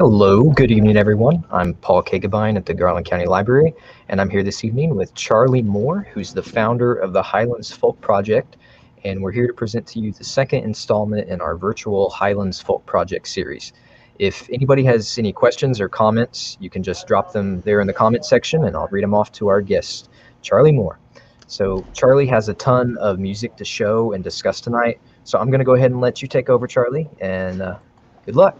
Hello, good evening everyone. I'm Paul Kagebein at the Garland County Library, and I'm here this evening with Charlie Moore, who's the founder of the Highlands Folk Project, and we're here to present to you the second installment in our virtual Highlands Folk Project series. If anybody has any questions or comments, you can just drop them there in the comment section and I'll read them off to our guest, Charlie Moore. So Charlie has a ton of music to show and discuss tonight, so I'm going to go ahead and let you take over, Charlie, and good luck.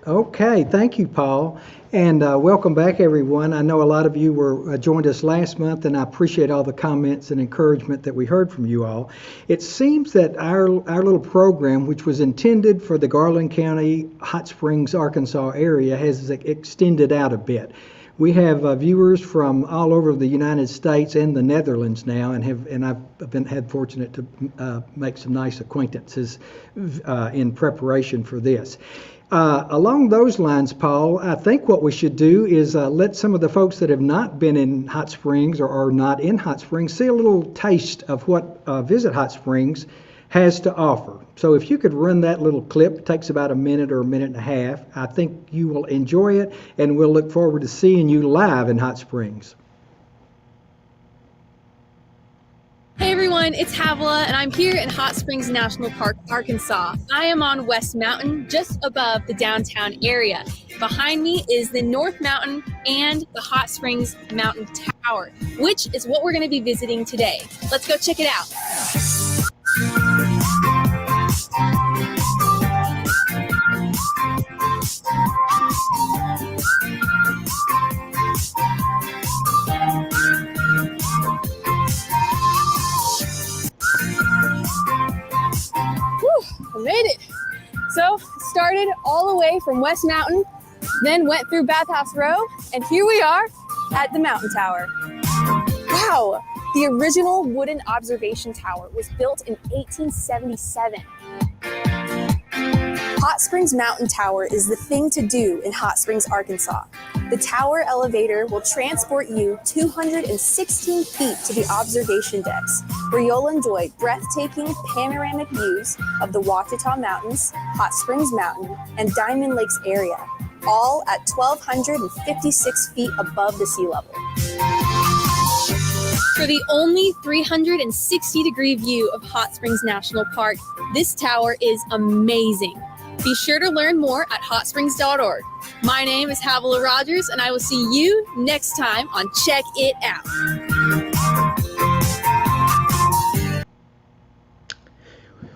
Okay, thank you, Paul, and welcome back, everyone. I know a lot of you were joined us last month, and I appreciate all the comments and encouragement that we heard from you all. It seems that our little program, which was intended for the Garland County, Hot Springs, Arkansas area, has extended out a bit. We have viewers from all over the United States and the Netherlands now, and I've been fortunate to make some nice acquaintances in preparation for this. Along those lines, Paul, I think what we should do is let some of the folks that have not been in Hot Springs or are not in Hot Springs see a little taste of what Visit Hot Springs has to offer. So if you could run that little clip, it takes about a minute or a minute and a half. I think you will enjoy it, and we'll look forward to seeing you live in Hot Springs. Hey everyone, it's Havila, and I'm here in Hot Springs National Park, Arkansas. I am on West Mountain, just above the downtown area. Behind me is the North Mountain and the Hot Springs Mountain Tower, which is what we're going to be visiting today. Let's go check it out. I made it. So started all the way from West Mountain, then went through Bathhouse Row, and here we are at the Mountain Tower. Wow, the original wooden observation tower was built in 1877. Hot Springs Mountain Tower is the thing to do in Hot Springs, Arkansas. The tower elevator will transport you 216 feet to the observation decks, where you'll enjoy breathtaking panoramic views of the Ouachita Mountains, Hot Springs Mountain, and Diamond Lakes area, all at 1,256 feet above the sea level. For the only 360-degree view of Hot Springs National Park, this tower is amazing. Be sure to learn more at hotsprings.org. My name is Havila Rogers, and I will see you next time on Check It Out.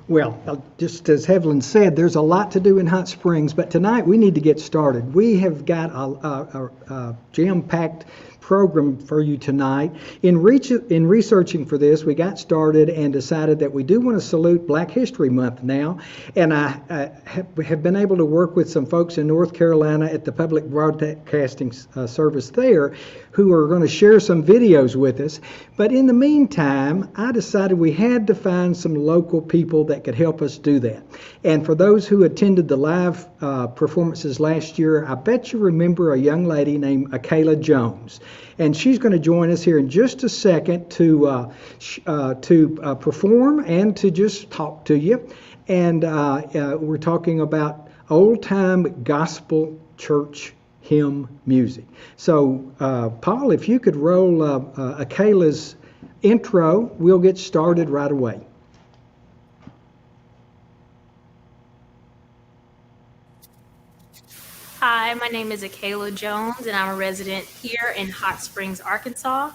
Well, just as Evelyn said, there's a lot to do in Hot Springs, but tonight we need to get started. We have got a jam-packed program for you tonight. In researching for this, we got started and decided that we do want to salute Black History Month now, and I have been able to work with some folks in North Carolina at the Public Broadcasting Service there who are going to share some videos with us. But in the meantime, I decided we had to find some local people that could help us do that. And for those who attended the live performances last year, I bet you remember a young lady named Akayla Jones. And she's going to join us here in just a second to perform and to just talk to you. And we're talking about old-time gospel church hymn music. So, Paul, if you could roll Akayla's intro, we'll get started right away. Hi, my name is Akayla Jones, and I'm a resident here in Hot Springs, Arkansas.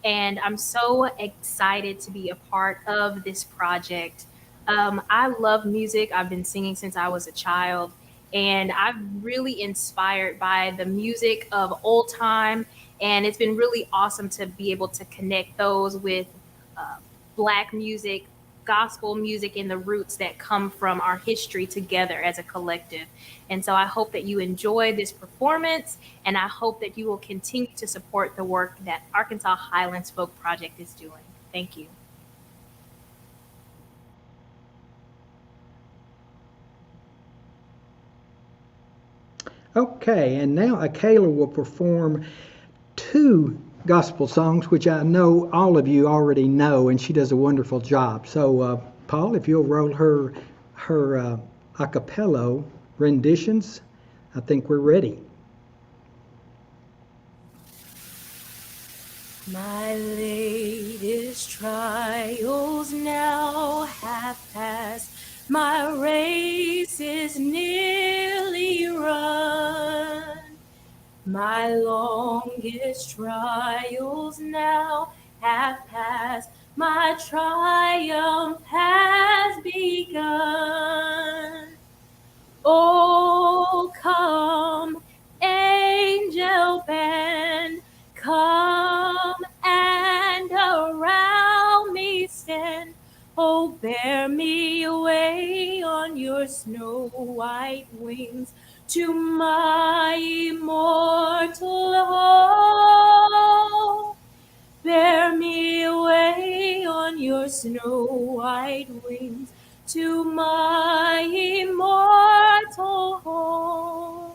And I'm so excited to be a part of this project. I love music. I've been singing since I was a child, and I'm really inspired by the music of old time. And it's been really awesome to be able to connect those with Black music, gospel music, and the roots that come from our history together as a collective. And so I hope that you enjoy this performance, and I hope that you will continue to support the work that Arkansas Highlands Folk Project is doing. Thank you. Okay, and now Akayla will perform two gospel songs, which I know all of you already know, and she does a wonderful job. So, Paul, if you'll roll her a cappella renditions I think we're ready. My latest trials now have passed, my race is nearly run. My longest trials now have passed, my triumph has begun. Oh, come, angel band, come and around me stand. Oh, bear me away on your snow white wings to my immortal home. Bear me away on your snow white wings to my immortal home.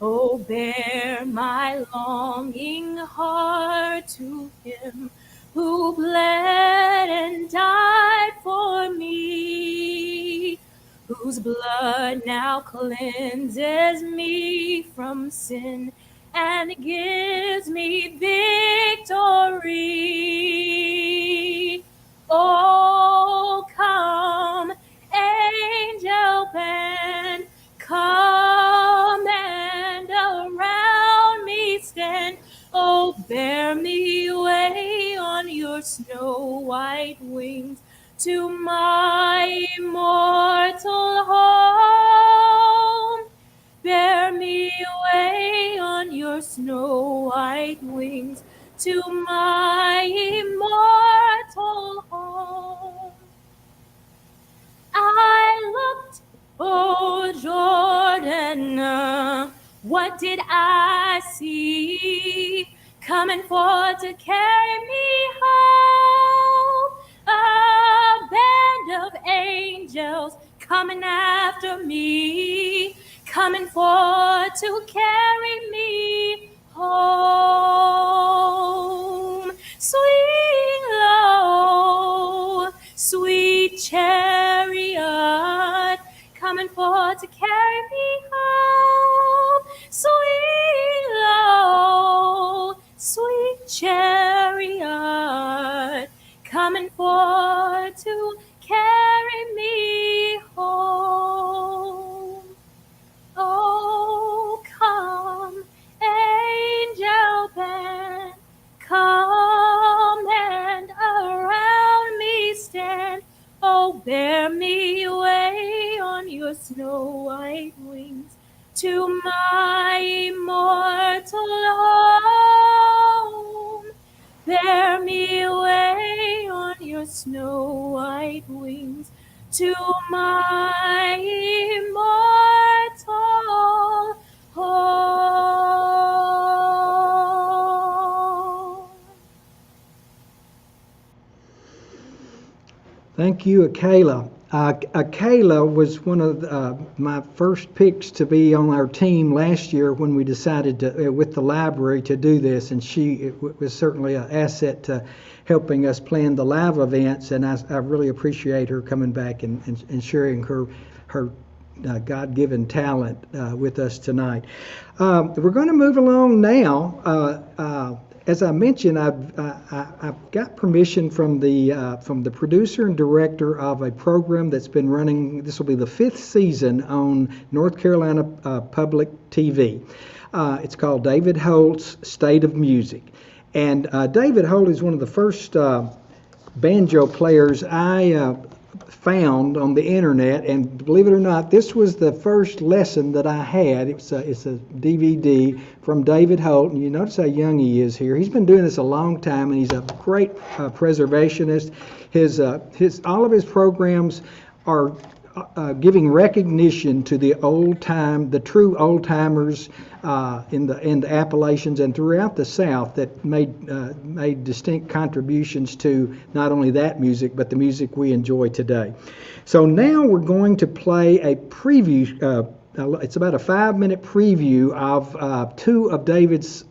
Oh, bear my longing heart to him who bled and died for me, whose blood now cleanses me from sin and gives me victory. Oh, come, angel band, come and around me stand. Oh, bear me away on your snow white wings to my immortal home. Bear me away on your snow white wings to my immortal home. I looked, oh Jordan, what did I see? Coming forth to carry me home. A band of angels coming after me, coming forth to carry me home. Swing low, sweet chariot, coming forth to carry me home. Swing low, sweet chariot, coming forth to carry me home. Oh, come, angel band, come and around me stand. Oh, bear me away on your snow white wings to my immortal home. Bear me away on your snow white wings to my immortal home. Thank you, Akela. Akela was one of my first picks to be on our team last year when we decided to, with the library, to do this, and she was certainly an asset to helping us plan the live events, and I really appreciate her coming back and sharing her God-given talent with us tonight. We're going to move along now. As I mentioned, I've got permission from the producer and director of a program that's been running. This will be the 5th season on North Carolina Public TV. It's called David Holt's State of Music, and David Holt is one of the first banjo players I found on the internet, and believe it or not, this was the first lesson that I had. It's a DVD from David Holt, and you notice how young he is here. He's been doing this a long time, and he's a great preservationist. All of his programs are giving recognition to the true old timers in the Appalachians and throughout the South that made distinct contributions to not only that music but the music we enjoy today. So now we're going to play a preview. It's about a 5-minute preview of 2 of David's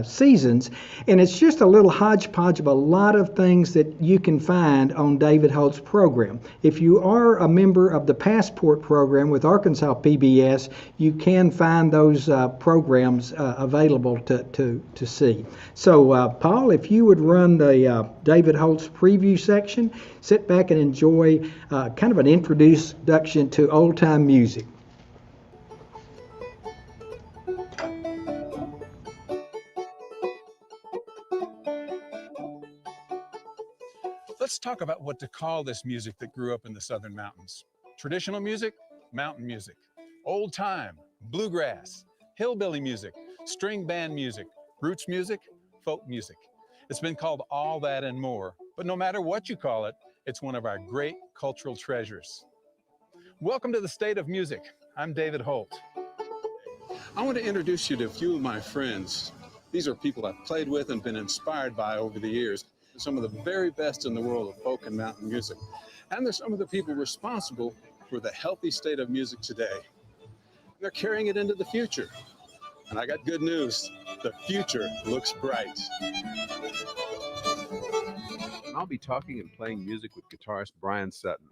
seasons, and it's just a little hodgepodge of a lot of things that you can find on David Holt's program. If you are a member of the Passport program with Arkansas PBS, you can find those programs available to see. So, Paul, if you would run the David Holt's preview section, sit back and enjoy kind of an introduction to old-time music. Let's talk about what to call this music that grew up in the Southern Mountains. Traditional music, mountain music. Old time, bluegrass, hillbilly music, string band music, roots music, folk music. It's been called all that and more, but no matter what you call it, it's one of our great cultural treasures. Welcome to the State of Music. I'm David Holt. I want to introduce you to a few of my friends. These are people I've played with and been inspired by over the years. Some of the very best in the world of folk and mountain music. And they're some of the people responsible for the healthy state of music today. They're carrying it into the future. And I got good news. The future looks bright. I'll be talking and playing music with guitarist Brian Sutton.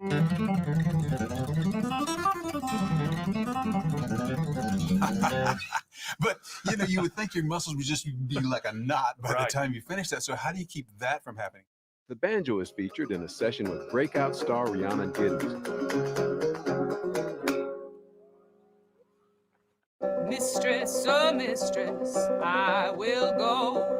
But, you know, you would think your muscles would just be like a knot by the time you finish that. So how do you keep that from happening? The banjo is featured in a session with breakout star Rihanna Giddens. Mistress, oh mistress, I will go.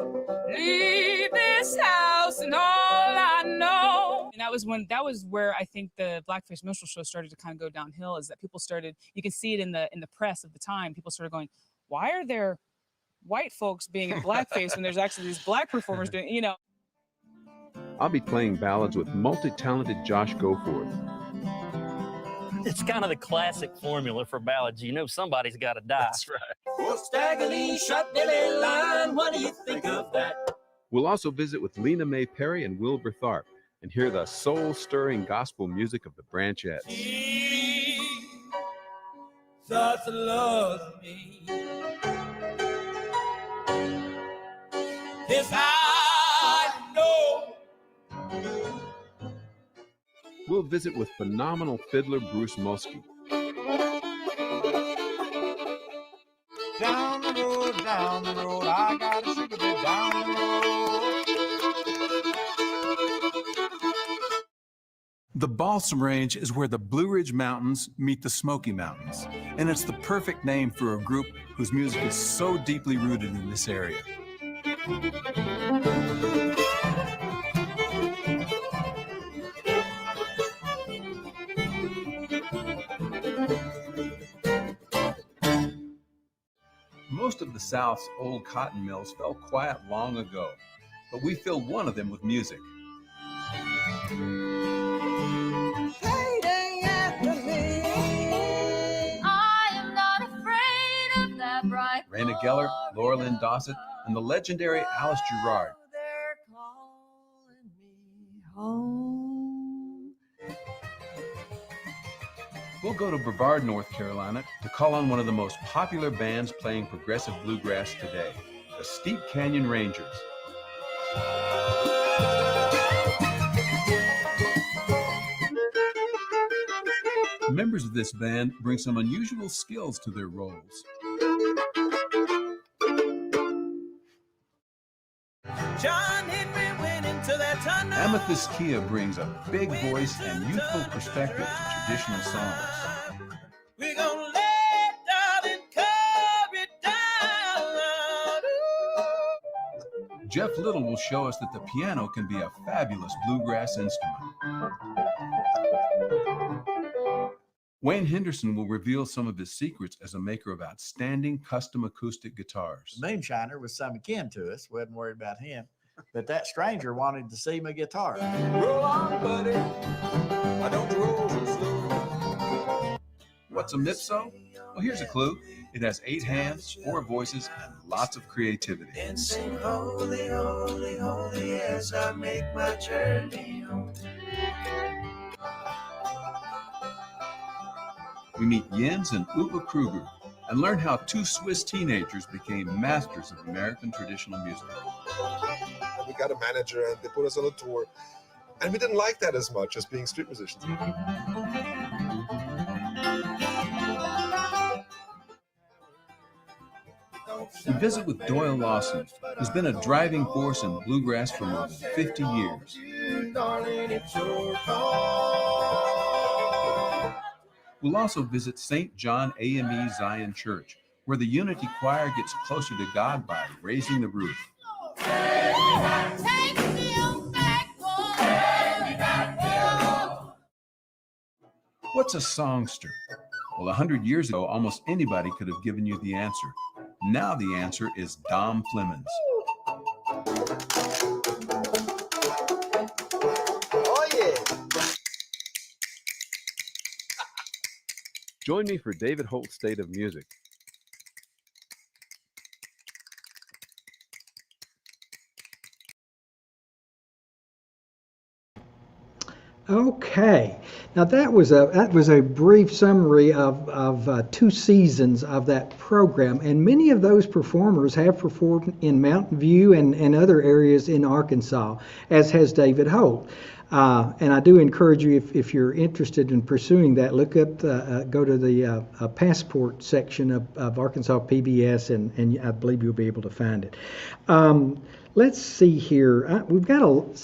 Leave this house and all I know. And that was where I think the Blackface Minstrel Show started to kind of go downhill, is that people started, you can see it in the press of the time, people started going, why are there white folks being in blackface when there's actually these black performers doing, you know? I'll be playing ballads with multi-talented Josh Goforth. It's kind of the classic formula for ballads. You know somebody's got to die. That's right. Oh, Staggerly, shot Billy line, what do you think of that? We'll also visit with Lena Mae Perry and Wilbur Tharp and hear the soul-stirring gospel music of the Branchettes. He thought to love me. This I know. We'll visit with phenomenal fiddler Bruce Mosky. Down the road, I got a sugar bit down the road. The Balsam Range is where the Blue Ridge Mountains meet the Smoky Mountains. And it's the perfect name for a group whose music is so deeply rooted in this area. Most of the South's old cotton mills fell quiet long ago, but we filled one of them with music. Raina Geller, Laura Lynn Dossett, and the legendary Alice Gerard. They're calling me home. We'll go to Brevard, North Carolina to call on one of the most popular bands playing progressive bluegrass today, the Steep Canyon Rangers. Members of this band bring some unusual skills to their roles. John Henry went into that tunnel. Amethyst Kia brings a big voice and youthful perspective to traditional songs. We're gonna let darling cover it down. Jeff Little will show us that the piano can be a fabulous bluegrass instrument. Wayne Henderson will reveal some of his secrets as a maker of outstanding custom acoustic guitars. Moonshiner was some akin to us. Wasn't worried about him. But that stranger wanted to see my guitar. Roll on, buddy. I don't roll slow. What's a mipso? Well, here's a clue. It has 8 hands, 4 voices, and lots of creativity. And sing holy, holy, holy as I make my journey home. We meet Jens and Uwe Kruger, and learn how two Swiss teenagers became masters of American traditional music. We got a manager and they put us on a tour, and we didn't like that as much as being street musicians. We visit with Doyle Lawson, who's been a driving force in bluegrass for more than 50 years. We'll also visit St. John AME Zion Church, where the Unity Choir gets closer to God by raising the roof. What's a songster? Well, 100 years ago, almost anybody could have given you the answer. Now the answer is Dom Flemons. Oh, yeah. Join me for David Holt's State of Music. Okay, now that was a brief summary of 2 seasons of that program, and many of those performers have performed in Mountain View and other areas in Arkansas, as has David Holt. And I do encourage you, if you're interested in pursuing that, look up, go to the passport section of Arkansas PBS, and I believe you'll be able to find it. Let's see here. We've got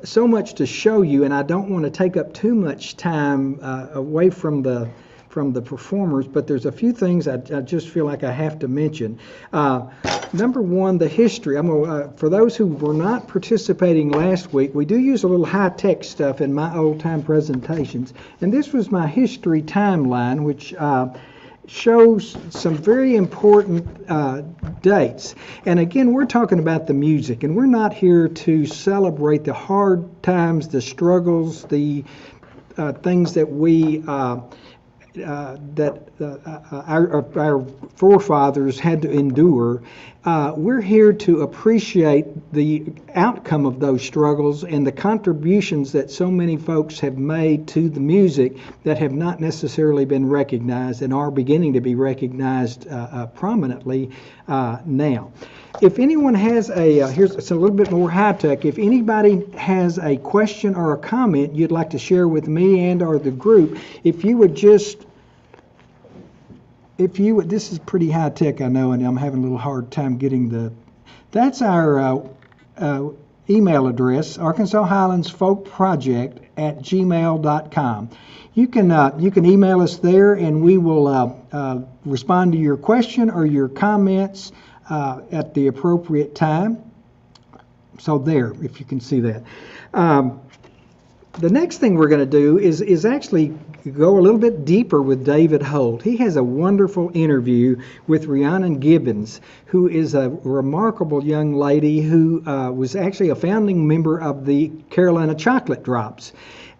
so much to show you, and I don't want to take up too much time away from the performers, but there's a few things I just feel like I have to mention. Number one, the history. For those who were not participating last week, we do use a little high-tech stuff in my old-time presentations, and this was my history timeline, which shows some very important dates. And again, we're talking about the music, and we're not here to celebrate the hard times, the struggles, the things that we our forefathers had to endure. We're here to appreciate the outcome of those struggles and the contributions that so many folks have made to the music that have not necessarily been recognized and are beginning to be recognized prominently now. If anyone has it's a little bit more high-tech, if anybody has a question or a comment you'd like to share with me and or the group, if you would, this is pretty high-tech, I know, and I'm having a little hard time getting that's our email address, Arkansas Highlands Folk Project @gmail.com. You can email us there, and we will respond to your question or your comments at the appropriate time. So there, if you can see that. The next thing we're going to do is actually go a little bit deeper with David Holt. He has a wonderful interview with Rhiannon Gibbons, who is a remarkable young lady who was actually a founding member of the Carolina Chocolate Drops.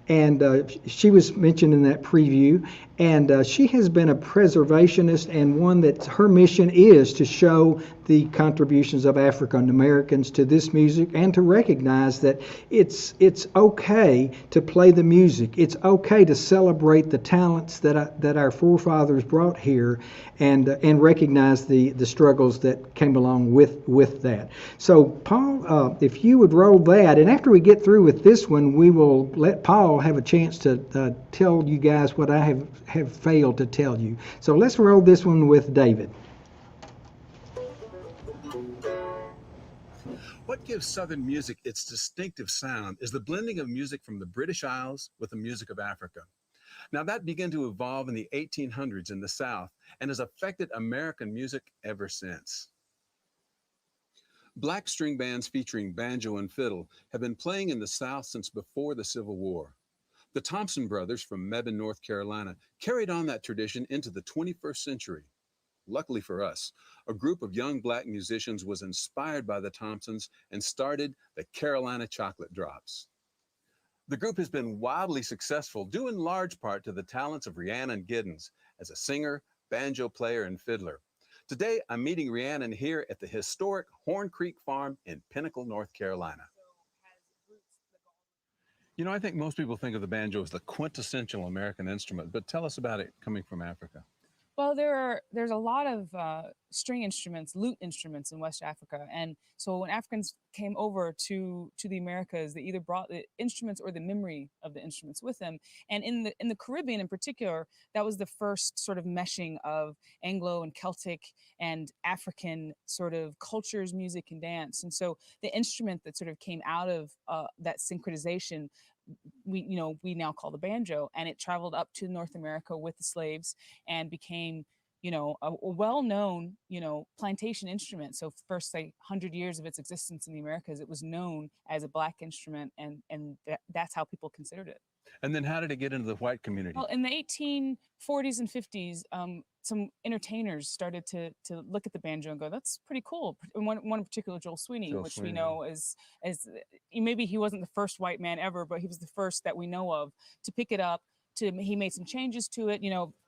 And she was mentioned in that preview, and she has been a preservationist, and one that her mission is to show the contributions of African Americans to this music and to recognize that it's okay to play the music. It's okay to celebrate the talents that our forefathers brought here, and recognize the struggles that came along with that. So Paul, if you would roll that, and after we get through with this one, we will let Paul have a chance to tell you guys what I have failed to tell you. So let's roll this one with David. What gives Southern music its distinctive sound is the blending of music from the British Isles with the music of Africa. Now, that began to evolve in the 1800s in the South and has affected American music ever since. Black string bands featuring banjo and fiddle have been playing in the South since before the Civil War. The Thompson brothers from Mebane, North Carolina, carried on that tradition into the 21st century. Luckily for us, a group of young black musicians was inspired by the Thompsons and started the Carolina Chocolate Drops. The group has been wildly successful, due in large part to the talents of Rhiannon Gibbons as a singer, banjo player, and fiddler. Today, I'm meeting Rhiannon here at the historic Horn Creek Farm in Pinnacle, North Carolina. You know, I think most people think of the banjo as the quintessential American instrument, but tell us about it coming from Africa. Well, there's a lot of string instruments, lute instruments in West Africa, and so when Africans came over to the Americas, they either brought the instruments or the memory of the instruments with them. And in the Caribbean in particular, that was the first sort of meshing of Anglo and Celtic and African sort of cultures, music, and dance. And so the instrument that sort of came out of that synchronization, we now call the banjo, and it traveled up to North America with the slaves and became a well-known plantation instrument. So first, say 100 years of its existence in the Americas, it was known as a black instrument, and that's how people considered it. And then how did it get into the white community? Well, in the 1840s and 50s, some entertainers started to look at the banjo and go, that's pretty cool. And one in particular, Joel Sweeney, which we know as maybe he wasn't the first white man ever, but he was the first that we know of to pick it up. He made some changes to it,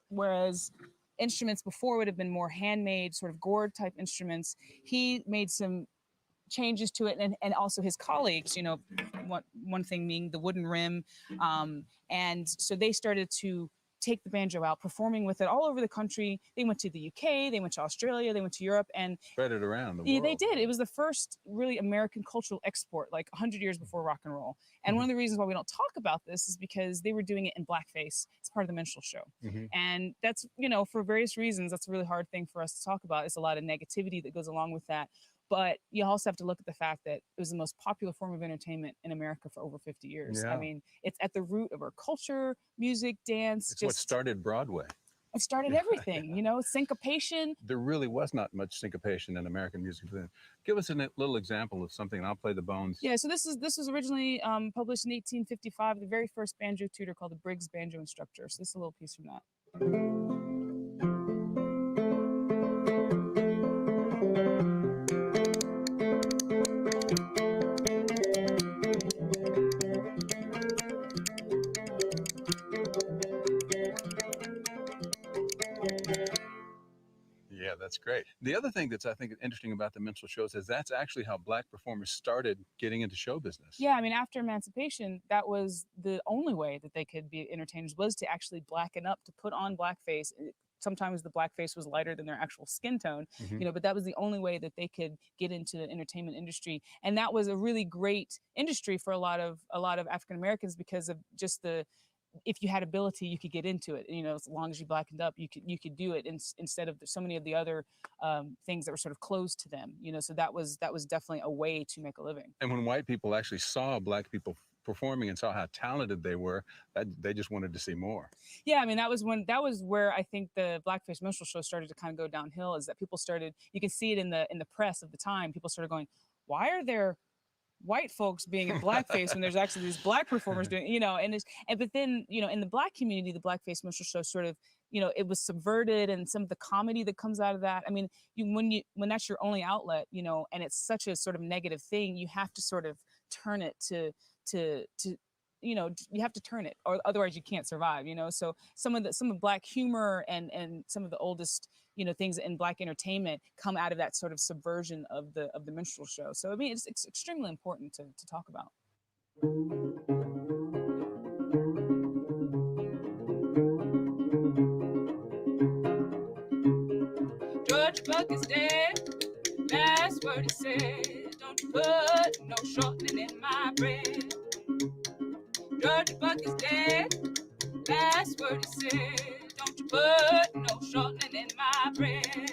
whereas instruments before would have been more handmade, sort of gourd type instruments. He made some changes to it, and also his colleagues, one thing being the wooden rim. And so they started to take the banjo out, performing with it all over the country. They went to the UK, they went to Australia, they went to Europe, and spread it around the world. Yeah, they did. It was the first really American cultural export, like 100 years before rock and roll. And one of the reasons why we don't talk about this is because they were doing it in blackface. It's part of the minstrel show. And that's, for various reasons, that's a really hard thing for us to talk about. It's a lot of negativity that goes along with that. But you also have to look at the fact that it was the most popular form of entertainment in America for over 50 years. Yeah. I mean, it's at the root of our culture, music, dance. It's what started Broadway. It started everything, syncopation. There really was not much syncopation in American music then. Give us a little example of something, and I'll play the bones. Yeah, so this was originally published in 1855, the very first banjo tutor called the Briggs Banjo Instructor. So this is a little piece from that. Yeah, that's great. The other thing that's, I think, interesting about the minstrel shows is that's actually how black performers started getting into show business. Yeah, I mean, after emancipation, that was the only way that they could be entertainers, was to actually blacken up, to put on blackface. Sometimes the blackface was lighter than their actual skin tone, but that was the only way that they could get into the entertainment industry. And that was a really great industry for a lot of African Americans, because of just if you had ability, you could get into it. As long as you blackened up, you could do it instead of so many of the other things that were sort of closed to them. So that was definitely a way to make a living. And when white people actually saw black people performing and saw how talented they were, they just wanted to see more. Yeah, I mean, that was where I think the blackface minstrel show started to kind of go downhill. Is that people started, you can see it in the press of the time, people started going, why are there white folks being in blackface when there's actually these black performers doing, but then, in the black community, the blackface minstrel show sort of, it was subverted, and some of the comedy that comes out of that. I mean, when that's your only outlet, and it's such a sort of negative thing, you have to sort of turn it to you have to turn it, or otherwise you can't survive. So some of black humor and some of the oldest things in black entertainment come out of that sort of subversion of the minstrel show. So I mean, it's extremely important to talk about. George Buck is dead. Last word he said, don't you put no shortening in my bread. George Buck is dead. Last word he said, don't you put no shortening in my bread.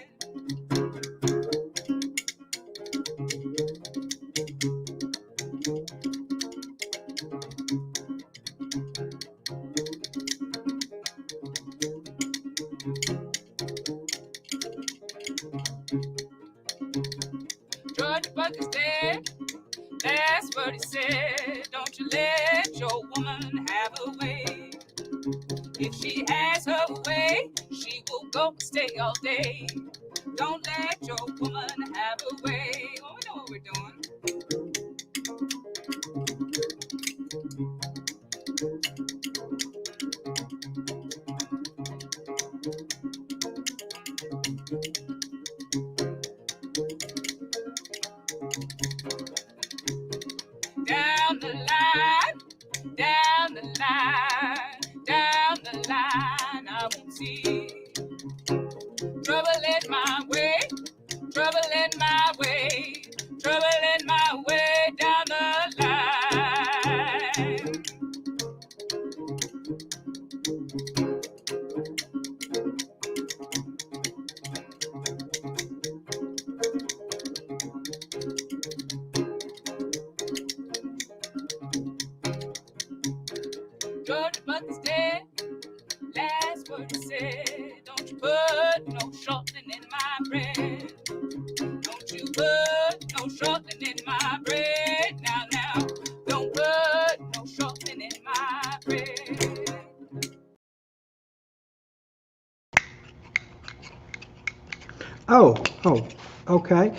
George Buck is dead. That's what he said. Don't you let your woman have her way. If she has her way, she will go and stay all day. Don't let your woman have her way. Well, we know what we're doing. Down the line, down the line, down the line, I won't see Georgia Bucky's dead. That's what he said. Don't you put no shortening in my bread. Don't you put no shortening in my bread. Now, don't put no shortening in my bread. Oh, okay.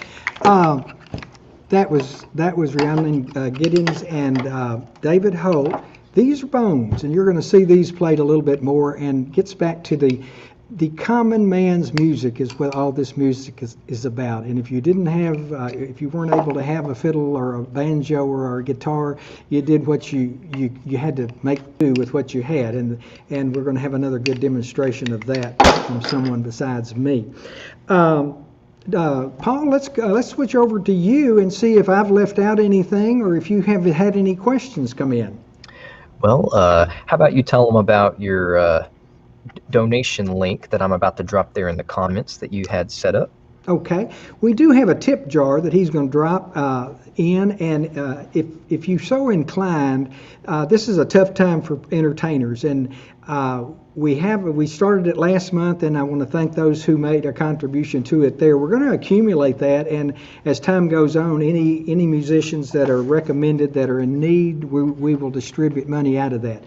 That was Rhiannon Giddens and David Holt. These are bones, and you're going to see these played a little bit more, and gets back to the common man's music is what all this music is about. And if you didn't have, if you weren't able to have a fiddle or a banjo or a guitar, you did what you had to make do with what you had. And we're going to have another good demonstration of that from someone besides me. Paul, let's switch over to you and see if I've left out anything or if you have had any questions come in. Well, how about you tell them about your donation link that I'm about to drop there in the comments that you had set up? Okay, we do have a tip jar that he's going to drop in, and if you're so inclined, this is a tough time for entertainers, and we started it last month, and I want to thank those who made a contribution to it there. We're going to accumulate that, and as time goes on, any musicians that are recommended that are in need, we will distribute money out of that.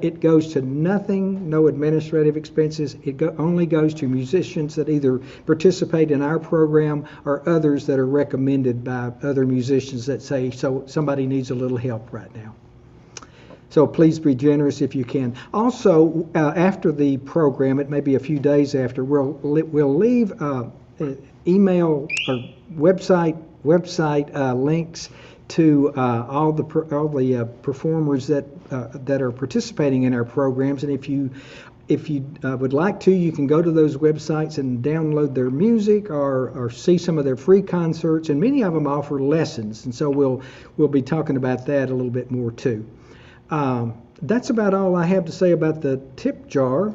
It goes to nothing, no administrative expenses. It only goes to musicians that either participate in our program or others that are recommended by other musicians that say, so somebody needs a little help right now. So please be generous if you can. Also, after the program, it may be a few days after, we'll leave email or website links to all the performers that are participating in our programs. And if you would like to, you can go to those websites and download their music or see some of their free concerts. And many of them offer lessons, and so we'll be talking about that a little bit more too. That's about all I have to say about the tip jar.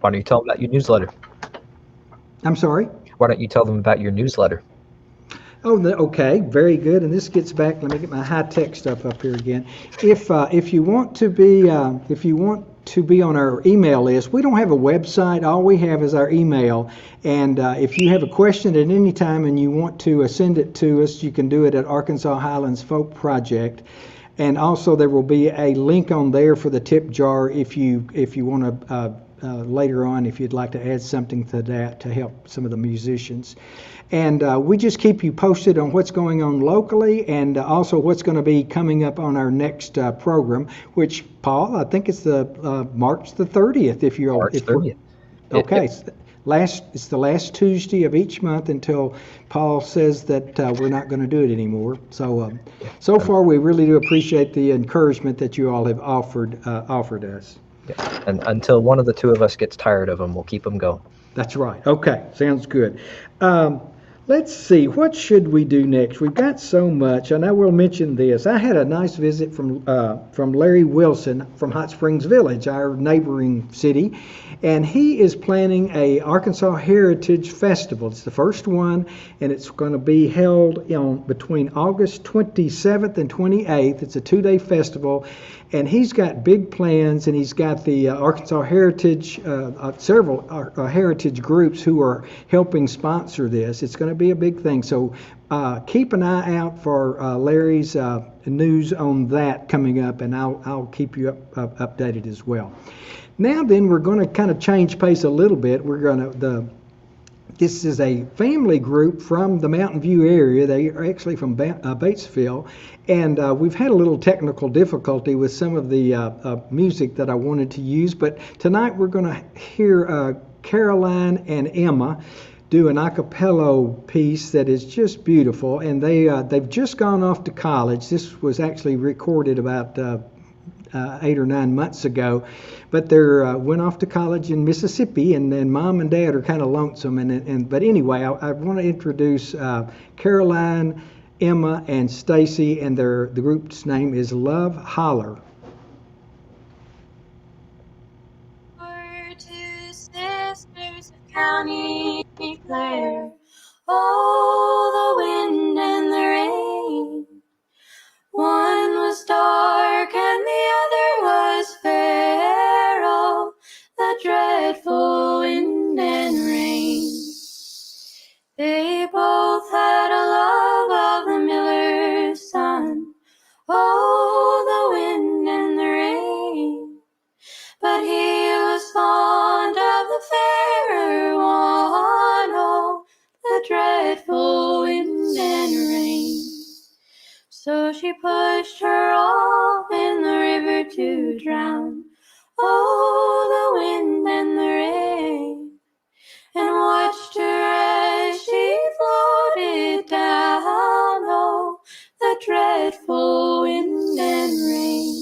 Why don't you tell them about your newsletter? I'm sorry? Why don't you tell them about your newsletter? Oh, okay, very good. And this gets back. Let me get my high-tech stuff up here again. If you want to be on our email list, we don't have a website. All we have is our email. And if you have a question at any time and you want to send it to us, you can do it at Arkansas Highlands Folk Project. And also there will be a link on there for the tip jar if you want to later on, if you'd like to add something to that to help some of the musicians. And we just keep you posted on what's going on locally and also what's going to be coming up on our next program, which, Paul, I think it's the March the 30th. If you're March 30th. Okay. It's the last Tuesday of each month until Paul says that we're not going to do it anymore. So far, we really do appreciate the encouragement that you all have offered us. Yeah. And until one of the two of us gets tired of them, we'll keep them going. That's right. Okay, sounds good. Let's see, what should we do next? We've got so much, and I will mention this. I had a nice visit from Larry Wilson from Hot Springs Village, our neighboring city, and he is planning a Arkansas Heritage Festival. It's the first one, and it's going to be held between August 27th and 28th. It's a 2-day festival, and he's got big plans, and he's got the Arkansas Heritage, several heritage groups who are helping sponsor this. It's going to be a big thing. So keep an eye out for Larry's news on that coming up, and I'll keep you updated as well. Now then, we're going to kind of change pace a little bit. This is a family group from the Mountain View area. They are actually from Batesville, and we've had a little technical difficulty with some of the music that I wanted to use, but tonight we're going to hear Caroline and Emma do an a cappella piece that is just beautiful, and they've just gone off to college. This was actually recorded about 8 or 9 months ago, but they went off to college in Mississippi, and then Mom and Dad are kind of lonesome. But anyway, I want to introduce Caroline, Emma, and Stacy, and the group's name is Love Holler. We're two sisters of County Clare, oh, the wind and the rain. One was dark and the other was to drown. Oh, the wind and the rain, and watched her as she floated down. Oh, the dreadful wind and rain.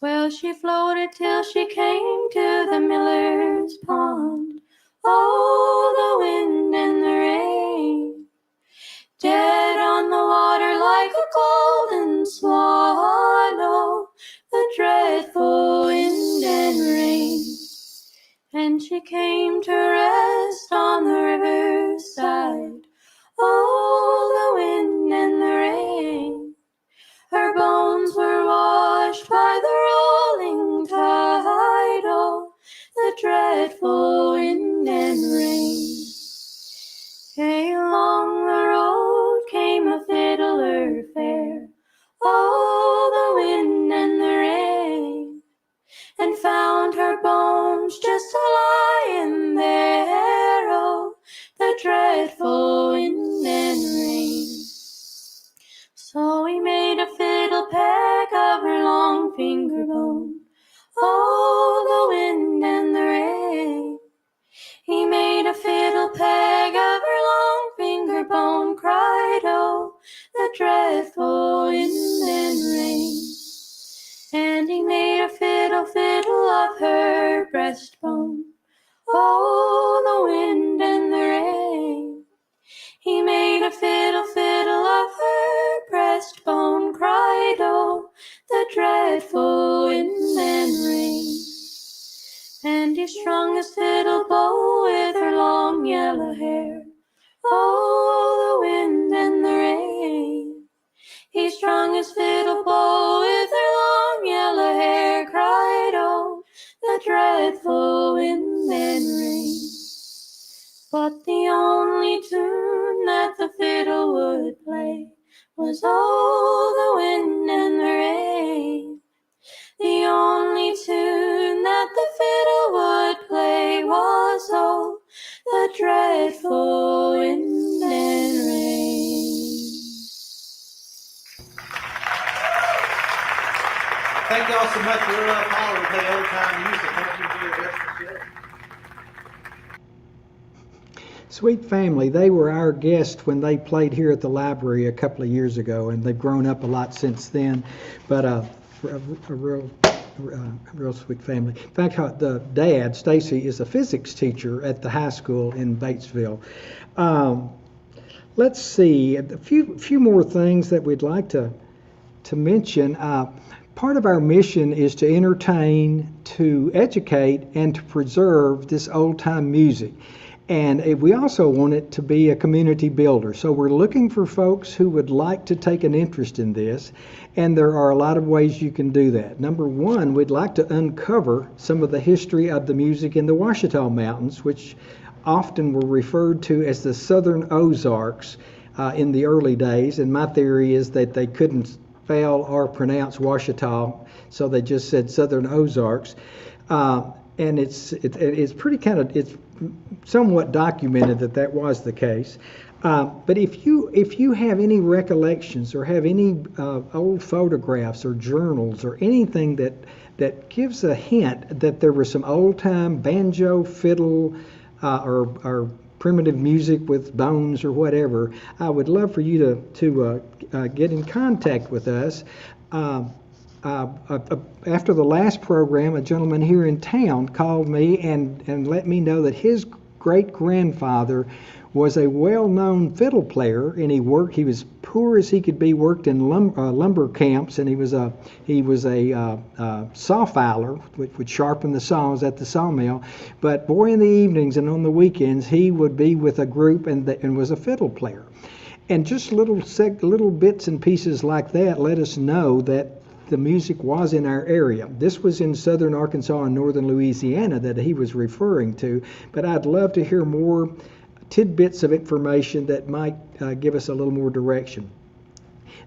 Well, she floated till she came to the miller's pond. Oh, the wind and the rain, dead on the water like a golden swan. Oh, the dreadful wind and rain. And she came to rest on the riverside. Oh, the wind and the rain. Her bones were washed by the rolling tide. Oh, the dreadful wind and rain. Along the road came a fiddler fair. Oh, the wind and the rain, and found her bones just lying there. Oh, the dreadful wind and rain. So he made a fiddle peg of her long finger bone. Oh, the wind and the rain. He made a fiddle peg of her long finger bone, cried, oh, the dreadful wind and rain. And he made a fiddle of her breastbone. Oh, the wind and the rain. He made a fiddle of her breastbone, cried, oh, the dreadful wind and rain. And he strung his fiddle bow with her long yellow hair. Oh, the wind and the rain. He strung his fiddle bow with her long yellow hair, cried, oh, the dreadful wind and rain. But the only tune that the fiddle would play was, oh, the wind and the rain. The only tune that the fiddle would play was, oh, the dreadful wind and rain. Thank y'all so much. We're Paul. We play old time music. Hope you enjoy the rest of the show. Sweet Family, they were our guest when they played here at the library a couple of years ago, and they've grown up a lot since then. But a real sweet family. In fact, the dad, Stacy, is a physics teacher at the high school in Batesville. Let's see, a few more things that we'd like to mention. Part of our mission is to entertain, to educate, and to preserve this old-time music. And we also want it to be a community builder. So we're looking for folks who would like to take an interest in this. And there are a lot of ways you can do that. Number one, we'd like to uncover some of the history of the music in the Ouachita Mountains, which often were referred to as the Southern Ozarks in the early days. And my theory is that they couldn't spell or pronounce Ouachita, so they just said Southern Ozarks. And it's pretty it's somewhat documented that was the case. But if you have any recollections or have any old photographs or journals or anything that gives a hint that there was some old-time banjo, fiddle, or primitive music with bones or whatever, I would love for you to get in contact with us. After the last program, a gentleman here in town called me and let me know that his great-grandfather was a well-known fiddle player, and he was poor as he could be, worked in lumber camps, and he was a saw filer, which would sharpen the saws at the sawmill. But boy, in the evenings and on the weekends, he would be with a group and was a fiddle player. And just little bits and pieces like that let us know that the music was in our area. This was in southern Arkansas and northern Louisiana that he was referring to, but I'd love to hear more tidbits of information that might give us a little more direction.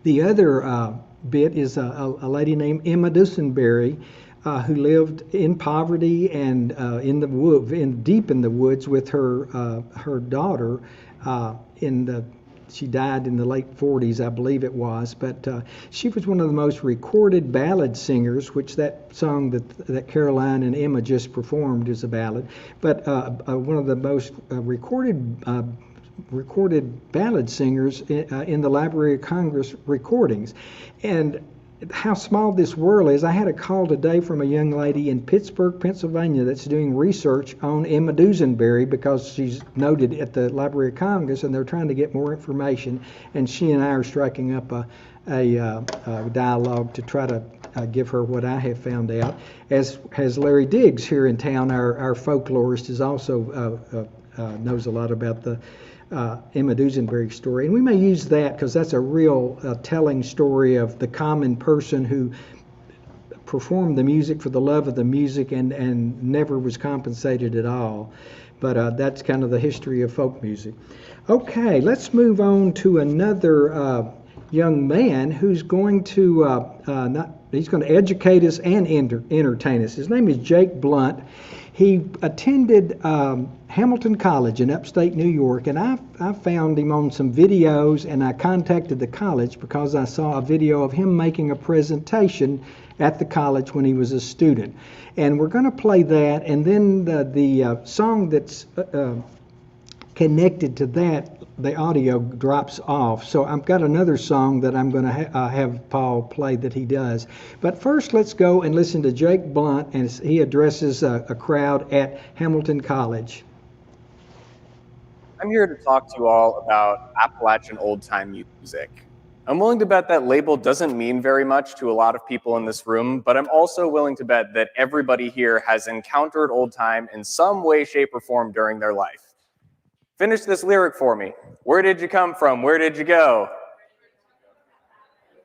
The other bit is a lady named Emma Dussenberry, who lived in poverty and deep in the woods with her daughter in the she died in the late 40s, I believe it was, but she was one of the most recorded ballad singers, which that song that Caroline and Emma just performed is a ballad, but one of the most recorded ballad singers in the Library of Congress recordings. And how small this world is. I had a call today from a young lady in Pittsburgh, Pennsylvania that's doing research on Emma Dussenberry because she's noted at the Library of Congress and they're trying to get more information, and she and I are striking up a dialogue to try to give her what I have found out. As has Larry Diggs here in town, our folklorist, is also knows a lot about the Emma Dussenberry story, and we may use that because that's a real telling story of the common person who performed the music for the love of the music and never was compensated at all. But that's kind of the history of folk music. Okay, let's move on to another young man who's going to he's going to educate us and entertain us. His name is Jake Blunt. He attended Hamilton College in upstate New York, and I found him on some videos, and I contacted the college because I saw a video of him making a presentation at the college when he was a student. And we're going to play that, and then the song that's connected to that, the audio drops off. So I've got another song that I'm going to have Paul play that he does. But first, let's go and listen to Jake Blunt as he addresses a crowd at Hamilton College. I'm here to talk to you all about Appalachian old-time music. I'm willing to bet that label doesn't mean very much to a lot of people in this room, but I'm also willing to bet that everybody here has encountered old time in some way, shape, or form during their life. Finish this lyric for me. Where did you come from? Where did you go?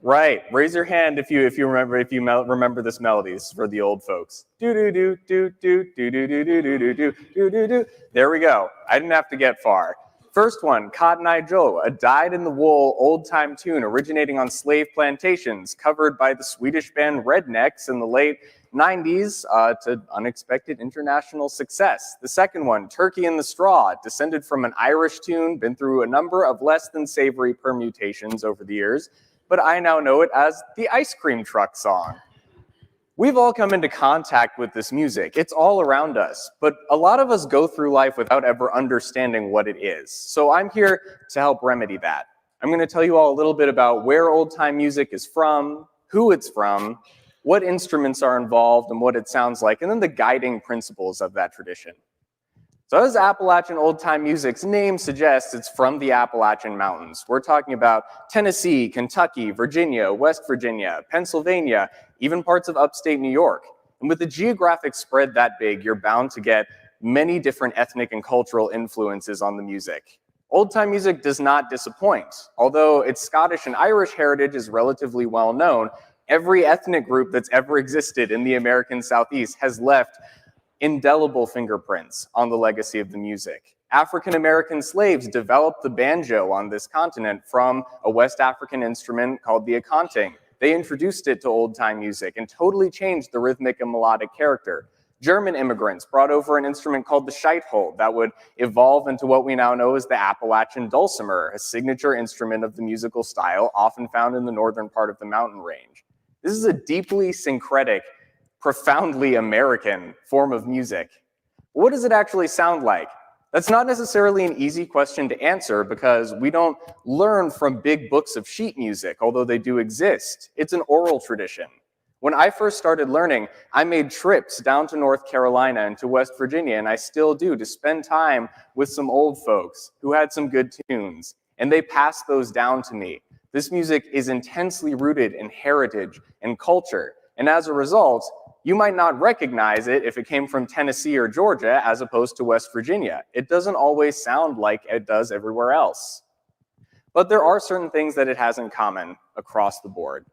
Right. Raise your hand if you remember this melody. This is for the old folks. Do do do do do do do do do do do do do do. There we go. I didn't have to get far. First one, Cotton Eye Joe, a dyed-in-the-wool old-time tune originating on slave plantations, covered by the Swedish band Rednecks in the late 90s to unexpected international success. The second one, Turkey in the Straw, descended from an Irish tune, been through a number of less than savory permutations over the years, but I now know it as the ice cream truck song. We've all come into contact with this music. It's all around us, but a lot of us go through life without ever understanding what it is. So I'm here to help remedy that. I'm going to tell you all a little bit about where old-time music is from, who it's from, what instruments are involved, and what it sounds like, and then the guiding principles of that tradition. So as Appalachian old-time music's name suggests, it's from the Appalachian Mountains. We're talking about Tennessee, Kentucky, Virginia, West Virginia, Pennsylvania, even parts of upstate New York. And with the geographic spread that big, you're bound to get many different ethnic and cultural influences on the music. Old-time music does not disappoint. Although its Scottish and Irish heritage is relatively well known, every ethnic group that's ever existed in the American Southeast has left indelible fingerprints on the legacy of the music. African-American slaves developed the banjo on this continent from a West African instrument called the akonting. They introduced it to old-time music and totally changed the rhythmic and melodic character. German immigrants brought over an instrument called the Scheithold that would evolve into what we now know as the Appalachian Dulcimer, a signature instrument of the musical style often found in the northern part of the mountain range. This is a deeply syncretic, profoundly American form of music. What does it actually sound like? That's not necessarily an easy question to answer because we don't learn from big books of sheet music, although they do exist. It's an oral tradition. When I first started learning, I made trips down to North Carolina and to West Virginia, and I still do, to spend time with some old folks who had some good tunes, and they passed those down to me. This music is intensely rooted in heritage and culture, and as a result, you might not recognize it if it came from Tennessee or Georgia as opposed to West Virginia. It doesn't always sound like it does everywhere else. But there are certain things that it has in common across the board.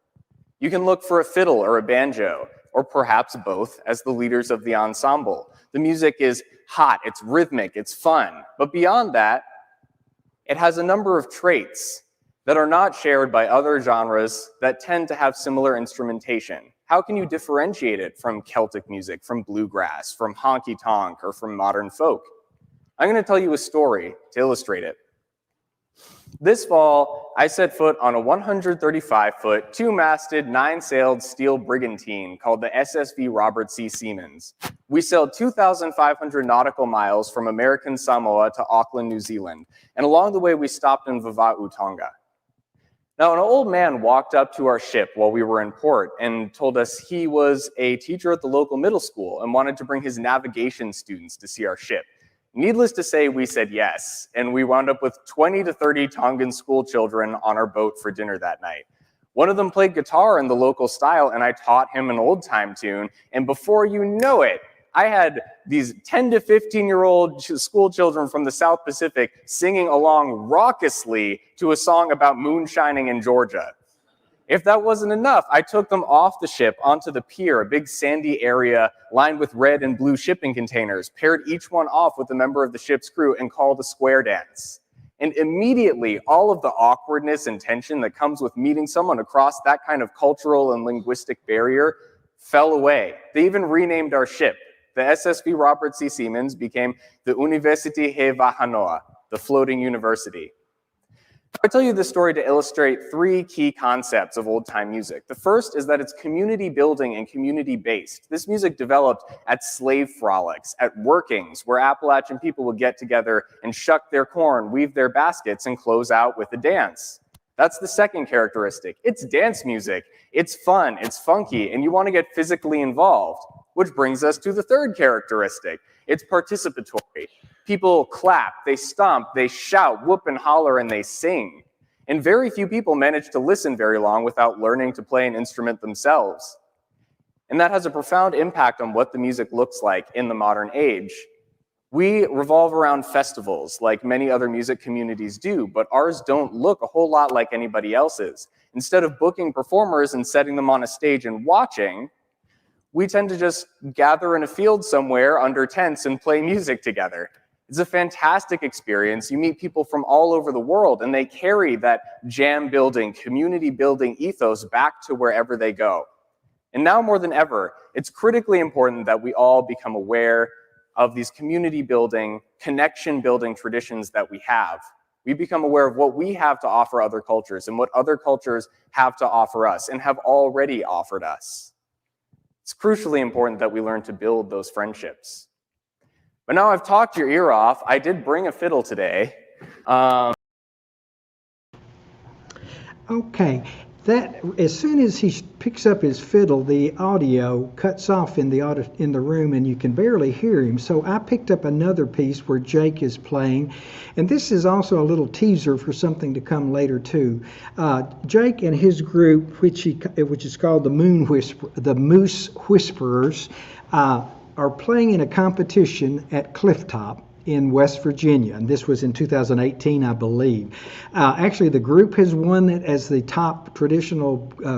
You can look for a fiddle or a banjo, or perhaps both, as the leaders of the ensemble. The music is hot, it's rhythmic, it's fun. But beyond that, it has a number of traits that are not shared by other genres that tend to have similar instrumentation. How can you differentiate it from Celtic music, from bluegrass, from honky-tonk, or from modern folk? I'm going to tell you a story to illustrate it. This fall, I set foot on a 135-foot, two-masted, nine-sailed steel brigantine called the Ssv Robert C Siemens. We sailed 2,500 nautical miles from American Samoa to Auckland, New Zealand, and along the way we stopped in Vava'u, Tonga. Now, an old man walked up to our ship while we were in port and told us he was a teacher at the local middle school and wanted to bring his navigation students to see our ship. Needless to say, we said yes, and we wound up with 20 to 30 Tongan school children on our boat for dinner that night. One of them played guitar in the local style, and I taught him an old-time tune, and before you know it, I had these 10 to 15-year-old school children from the South Pacific singing along raucously to a song about moonshining in Georgia. If that wasn't enough, I took them off the ship onto the pier, a big sandy area lined with red and blue shipping containers, paired each one off with a member of the ship's crew and called a square dance. And immediately, all of the awkwardness and tension that comes with meeting someone across that kind of cultural and linguistic barrier fell away. They even renamed our ship. The Ssv Robert C Siemens became the University He Wahanoa, the floating university. I tell you this story to illustrate three key concepts of old-time music. The first is that it's community building and community-based. This music developed at slave frolics, at workings, where Appalachian people would get together and shuck their corn, weave their baskets, and close out with a dance. That's the second characteristic. It's dance music. It's fun, it's funky, and you want to get physically involved. Which brings us to the third characteristic. It's participatory. People clap, they stomp, they shout, whoop and holler, and they sing. And very few people manage to listen very long without learning to play an instrument themselves. And that has a profound impact on what the music looks like in the modern age. We revolve around festivals like many other music communities do, but ours don't look a whole lot like anybody else's. Instead of booking performers and setting them on a stage and watching, we tend to just gather in a field somewhere under tents and play music together. It's a fantastic experience. You meet people from all over the world, and they carry that jam building, community building ethos back to wherever they go. And now more than ever, it's critically important that we all become aware of these community building, connection building traditions that we have. We become aware of what we have to offer other cultures and what other cultures have to offer us and have already offered us. It's crucially important that we learn to build those friendships. But now I've talked your ear off. I did bring a fiddle today. Okay, that as soon as he picks up his fiddle, the audio cuts off in the room, and you can barely hear him. So I picked up another piece where Jake is playing, and this is also a little teaser for something to come later too. Jake and his group, which is called the Moose Whisperers, are playing in a competition at Clifftop in West Virginia, and this was in 2018, I believe. Actually, the group has won it as the top traditional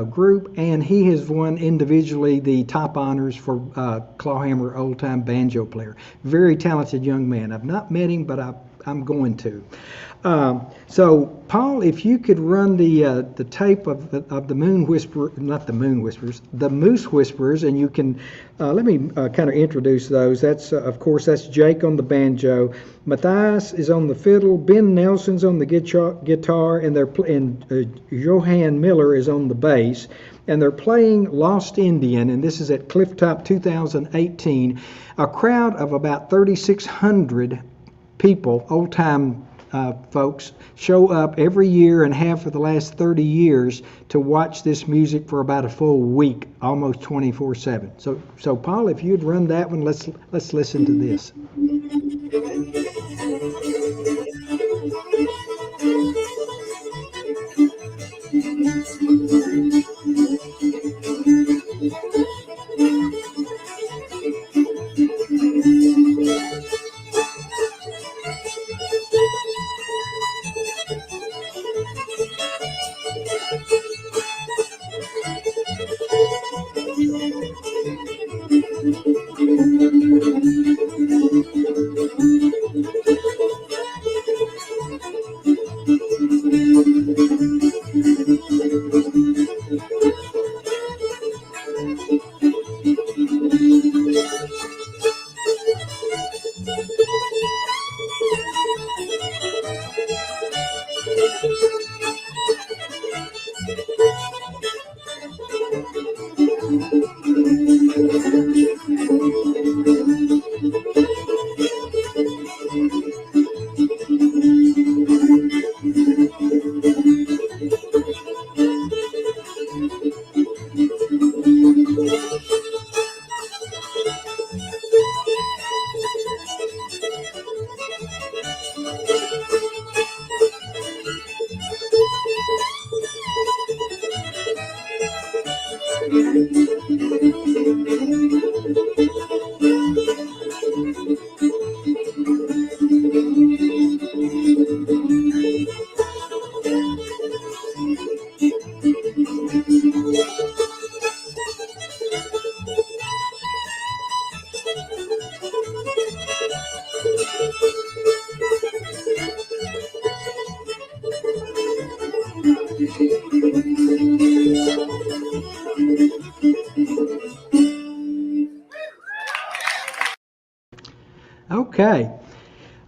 group, and he has won individually the top honors for clawhammer old-time banjo player. Very talented young man. I've not met him, but I'm going to. So, Paul, if you could run the tape of the Moose Whisperers, and you can let me kind of introduce those. That's of course that's Jake on the banjo, Matthias is on the fiddle, Ben Nelson's on the guitar, and Johan Miller is on the bass, and they're playing Lost Indian, and this is at Clifftop 2018. A crowd of about 3,600 people, old-time folks, show up every year and have for the last 30 years to watch this music for about a full week, almost 24/7. So Paul, if you'd run that one, let's listen to this. Okay.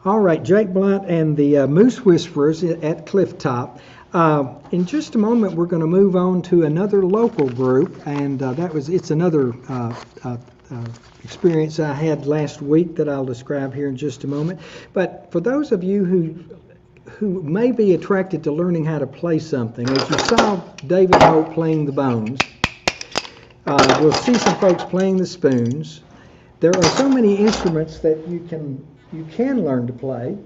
All right, Jake Blunt and the Moose Whisperers at Clifftop. In just a moment, we're going to move on to another local group, and it's another experience I had last week that I'll describe here in just a moment. But for those of you who may be attracted to learning how to play something, as you saw David Holt playing the bones, we'll see some folks playing the spoons. There are so many instruments that you can learn to play.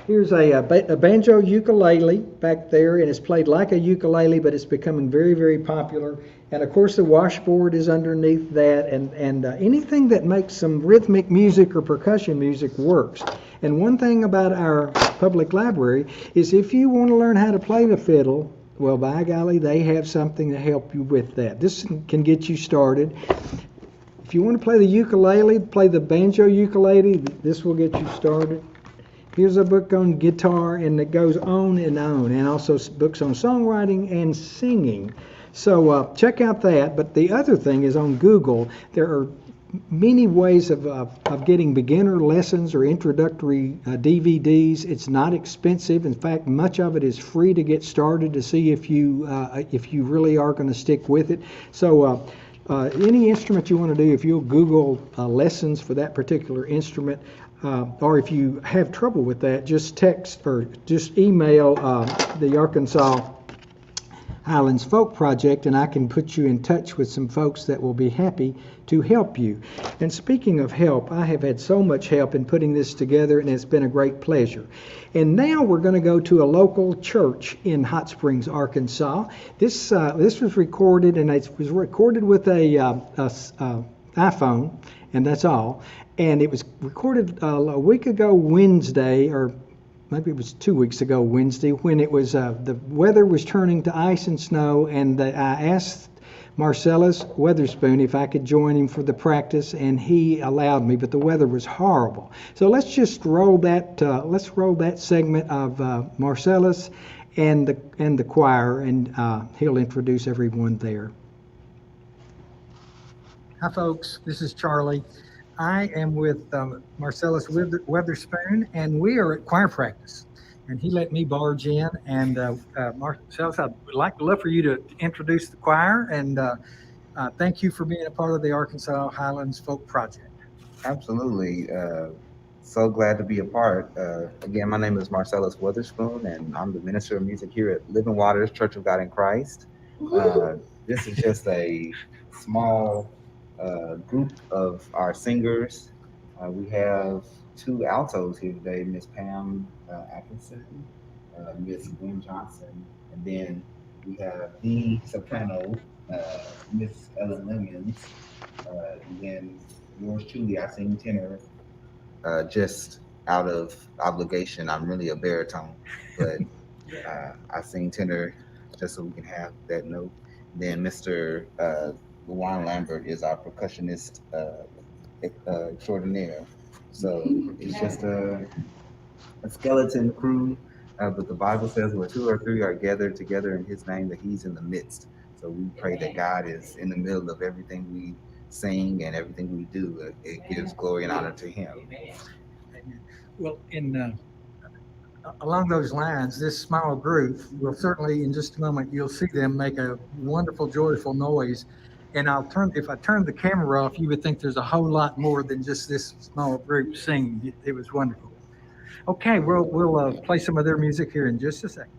Here's a banjo ukulele back there, and it's played like a ukulele, but it's becoming very, very popular. And of course, the washboard is underneath that, and anything that makes some rhythmic music or percussion music works. And one thing about our public library is if you want to learn how to play the fiddle, well, by golly, they have something to help you with that. This can get you started. If you want to play the ukulele, play the banjo ukulele, this will get you started. Here's a book on guitar, and it goes on, and also books on songwriting and singing. So check out that. But the other thing is on Google, there are many ways of getting beginner lessons or introductory DVDs. It's not expensive. In fact, much of it is free to get started to see if you really are going to stick with it. So any instrument you want to do, if you'll Google lessons for that particular instrument, or if you have trouble with that, just text or just email the Arkansas Highlands Folk Project, and I can put you in touch with some folks that will be happy to help you. And speaking of help, I have had so much help in putting this together, and it's been a great pleasure. And now we're going to go to a local church in Hot Springs, Arkansas. This was recorded, and it was recorded with a iPhone, and that's all. And it was recorded a week ago Wednesday, or maybe it was 2 weeks ago Wednesday, when it was the weather was turning to ice and snow, and I asked Marcellus Weatherspoon if I could join him for the practice, and he allowed me, but the weather was horrible. So let's just roll that. Let's roll that segment of Marcellus and the choir, and he'll introduce everyone there. Hi, folks. This is Charlie. I am with Marcellus Weatherspoon, and we are at choir practice. And he let me barge in. And Marcellus, I'd love for you to introduce the choir, and thank you for being a part of the Arkansas Highlands Folk Project. Absolutely. So glad to be a part. Again, my name is Marcellus Weatherspoon, and I'm the minister of music here at Living Waters Church of God in Christ. This is just a small group of our singers. We have 2 altos here today, Miss Pam Atkinson, Miss Gwen Johnson, and then we have the soprano, Miss Ellen Lemons, and then yours truly, I sing tenor. Just out of obligation, I'm really a baritone, but I sing tenor just so we can have that note. Then Mr. Luan Lambert is our percussionist extraordinaire. So it's just a skeleton crew, but the Bible says where 2 or 3 are gathered together in his name, that he's in the midst. So we pray that God is in the middle of everything we sing and everything we do. It gives glory and honor to him. Well, along those lines, this small group will certainly, in just a moment, you'll see them make a wonderful, joyful noise. And if I turn the camera off, you would think there's a whole lot more than just this small group singing. It was wonderful. Okay, we'll play some of their music here in just a second.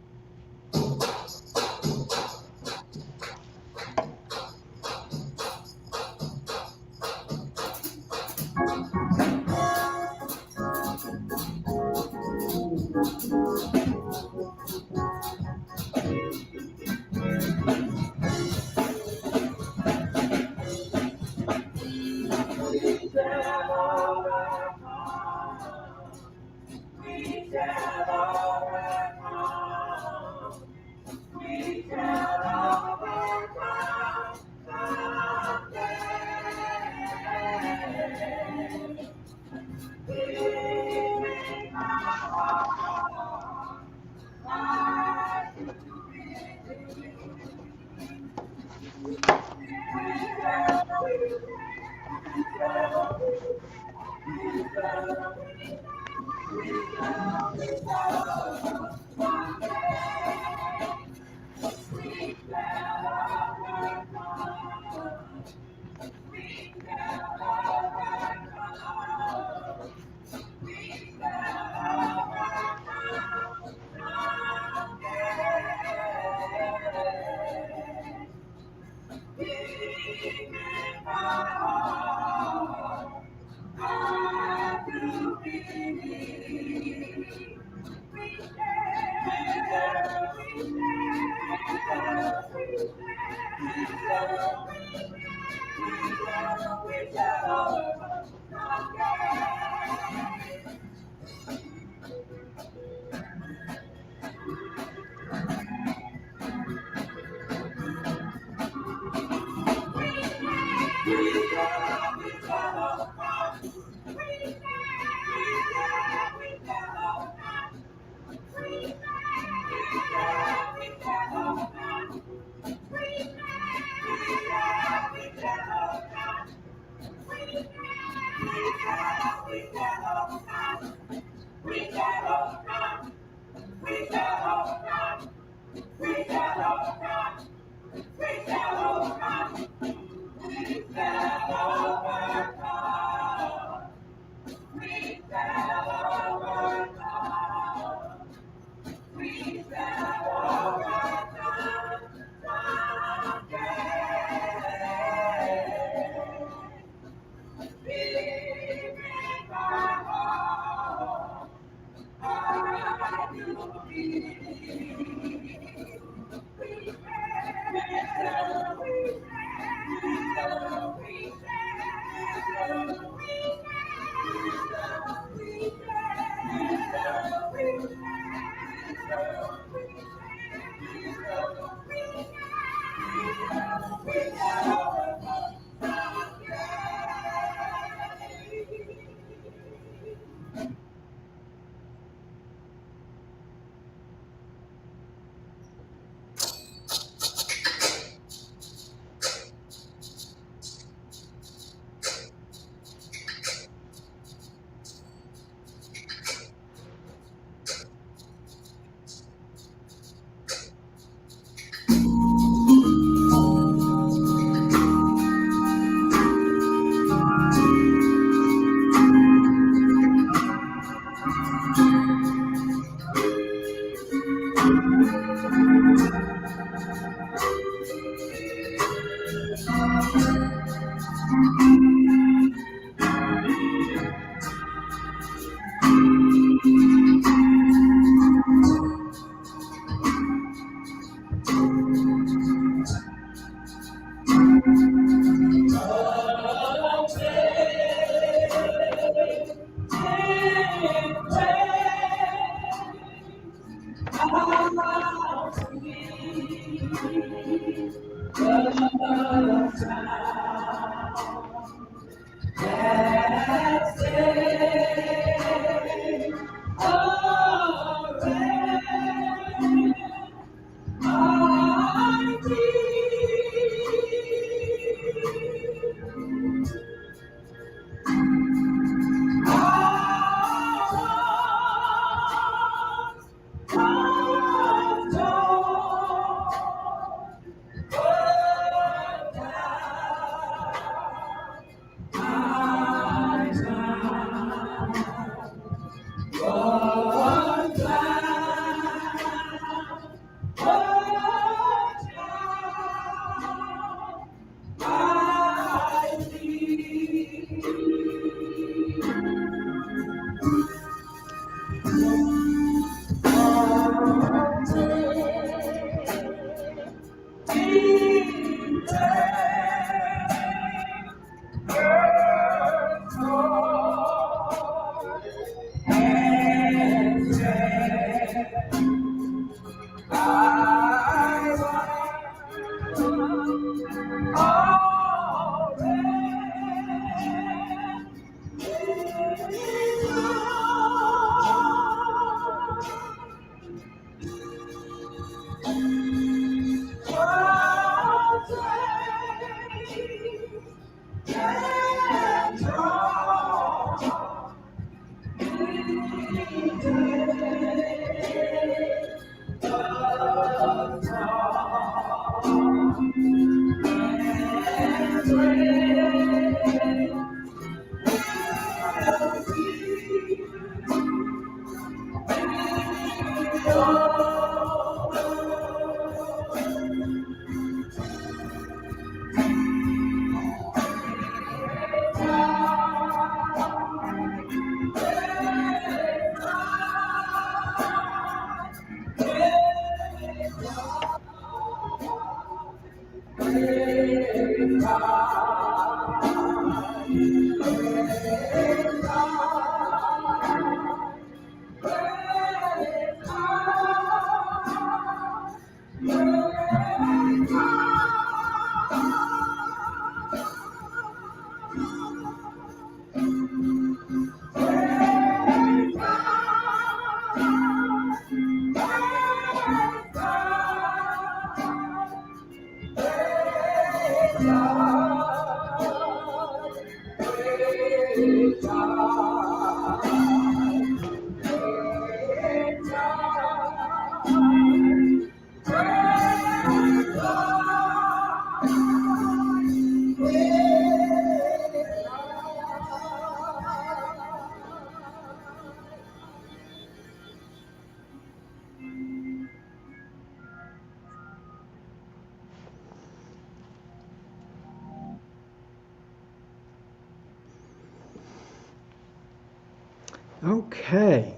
Okay.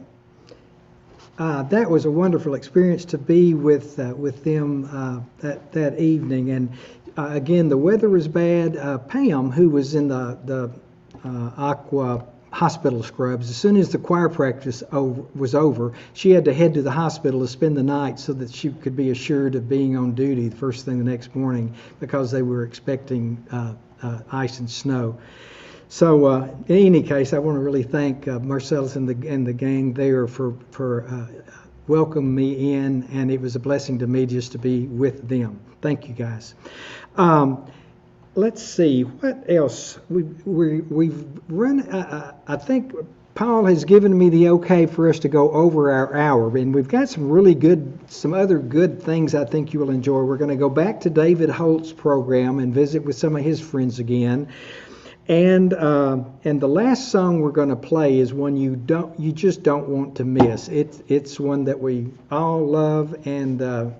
That was a wonderful experience to be with them that evening. And again, the weather was bad. Pam, who was in the Aqua hospital scrubs, as soon as the choir practice was over, she had to head to the hospital to spend the night so that she could be assured of being on duty the first thing the next morning, because they were expecting ice and snow. So in any case, I want to really thank Marcellus and the gang there for welcoming me in, and it was a blessing to me just to be with them. Thank you, guys. Let's see what else we've run. I think Paul has given me the okay for us to go over our hour, and we've got some other good things I think you will enjoy. We're going to go back to David Holt's program and visit with some of his friends again. And the last song we're going to play is one you just don't want to miss. It's one that we all love, and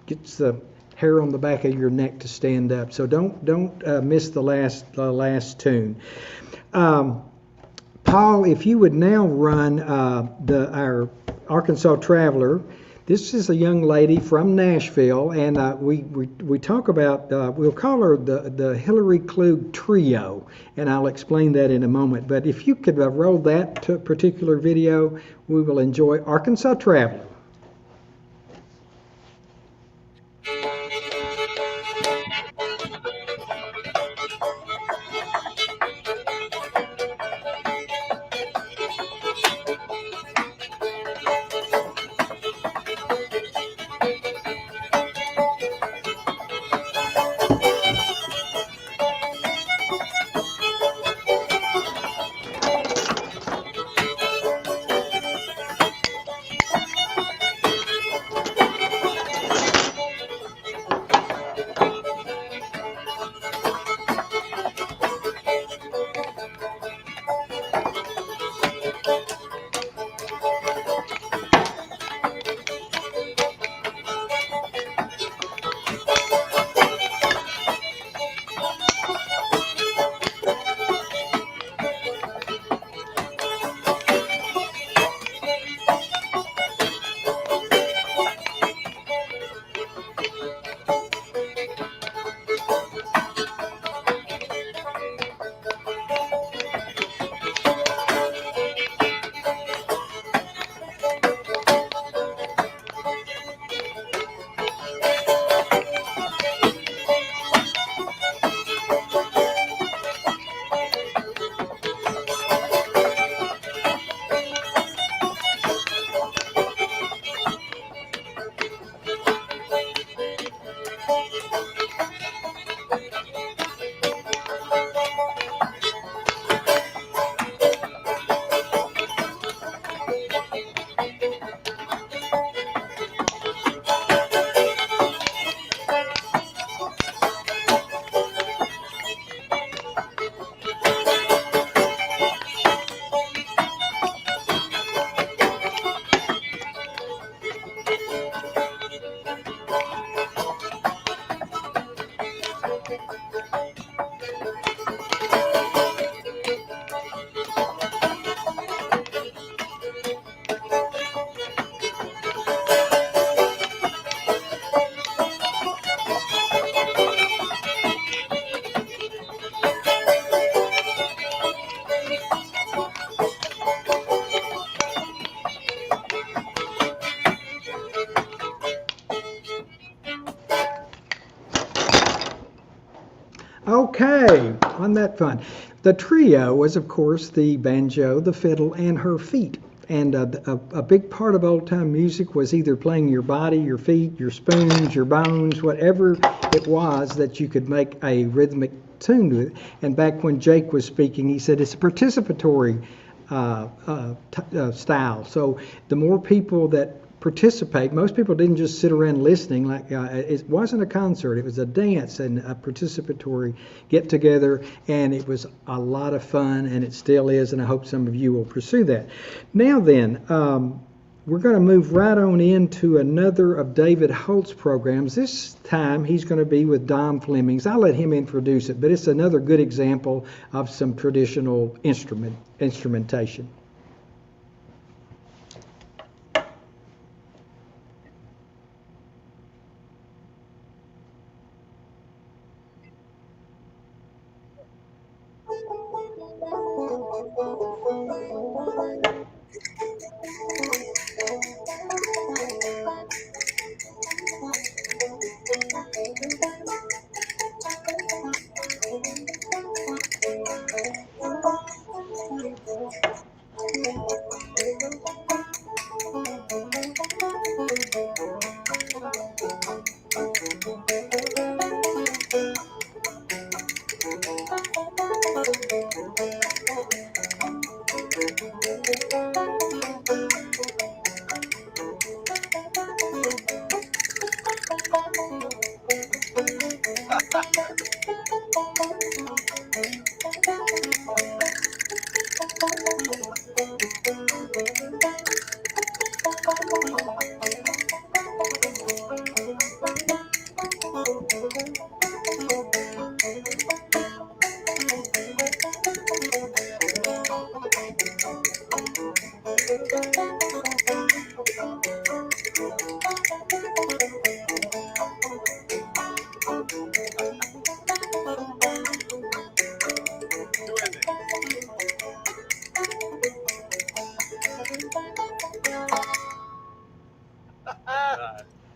gets the hair on the back of your neck to stand up. So don't miss the last tune. Paul, if you would now run our Arkansas Traveler. This is a young lady from Nashville, and we talk about, we'll call her the Hillary Klug Trio, and I'll explain that in a moment. But if you could roll that particular video, we will enjoy Arkansas Traveler. Okay, wasn't that fun? The trio was, of course, the banjo, the fiddle, and her feet. And a big part of old-time music was either playing your body, your feet, your spoons, your bones, whatever it was that you could make a rhythmic tune with. And back when Jake was speaking, he said it's a participatory style. So the more people that participate, most people didn't just sit around listening. Like it wasn't a concert, it was a dance and a participatory get together, and it was a lot of fun, and it still is, and I hope some of you will pursue that. Now then, we're going to move right on into another of David Holt's programs. This time he's going to be with Dom Flemings. I'll let him introduce it, but it's another good example of some traditional instrumentation.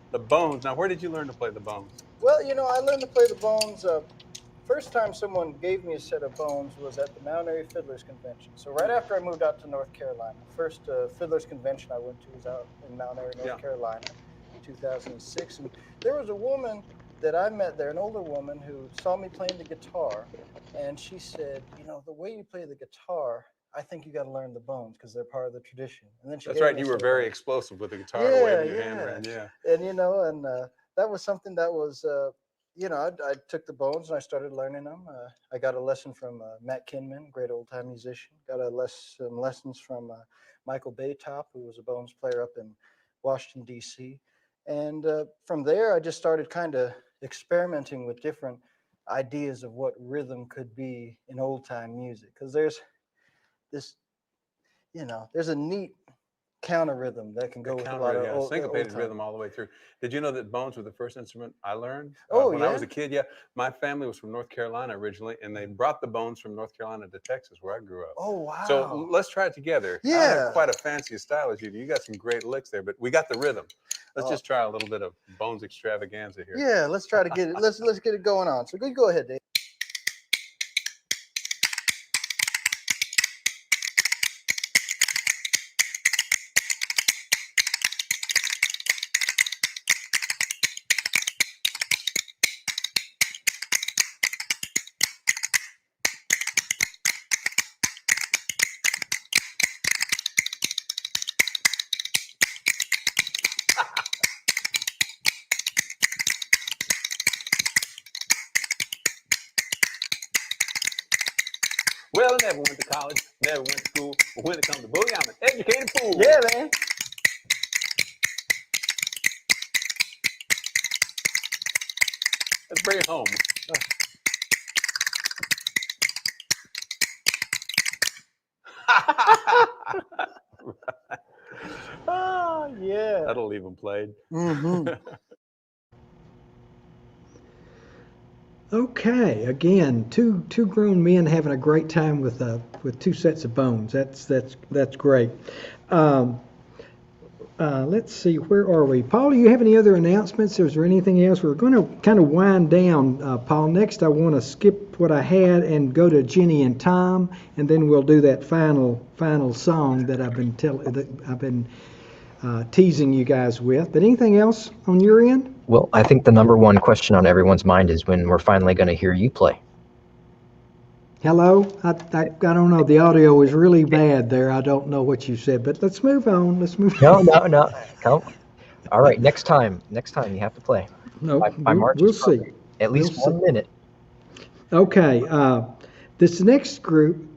The bones. Now, where did you learn to play the bones? Well, you know, I learned to play the bones. First time someone gave me a set of bones was at the Mount Airy Fiddlers Convention. So right after I moved out to North Carolina, first Fiddlers Convention I went to was out in Mount Airy, North Carolina, in 2006. And there was a woman that I met there, an older woman who saw me playing the guitar, and she said, you know, the way you play the guitar, I think you got to learn the bones because they're part of the tradition. And then she That's right. You were very explosive with the guitar, waving your hand around. Yeah. And you know, and that was something that was, you know, I took the bones and I started learning them. I got a lesson from Matt Kinman, great old time musician. Got some lessons from Michael Baytop, who was a bones player up in Washington D.C. And from there, I just started kind of experimenting with different ideas of what rhythm could be in old time music, because there's this, you know, there's a neat counter rhythm that can go with a lot of old, syncopated rhythm all the way through. Did you know that bones were the first instrument I learned? When I was a kid, my family was from North Carolina originally, and they brought the bones from North Carolina to Texas, where I grew up. Oh, wow. So let's try it together. Yeah. I don't have quite a fancy style as you do. You got some great licks there, but we got the rhythm. Let's just try a little bit of bones extravaganza here. Yeah, let's try to get it. Let's get it going on. So go ahead, Dave. Well, I never went to college, never went to school, but when it comes to boogie, I'm an educated fool. Yeah, man. Let's bring it home. Oh, yeah. That'll leave them played. Mm-hmm. Okay, again, two grown men having a great time with two sets of bones. That's great. Let's see, where are we? Paul, do you have any other announcements? Is there anything else? We're going to kind of wind down, Paul. Next, I want to skip what I had and go to Jenny and Tom, and then we'll do that final song that I've been teasing you guys with. But anything else on your end? Well, I think the number one question on everyone's mind is when we're finally going to hear you play. Hello? I don't know. The audio is really bad there. I don't know what you said, but let's move on. No. Come. All right, next time you have to play. No, by March, we'll see. At least 1 minute. Okay. This next group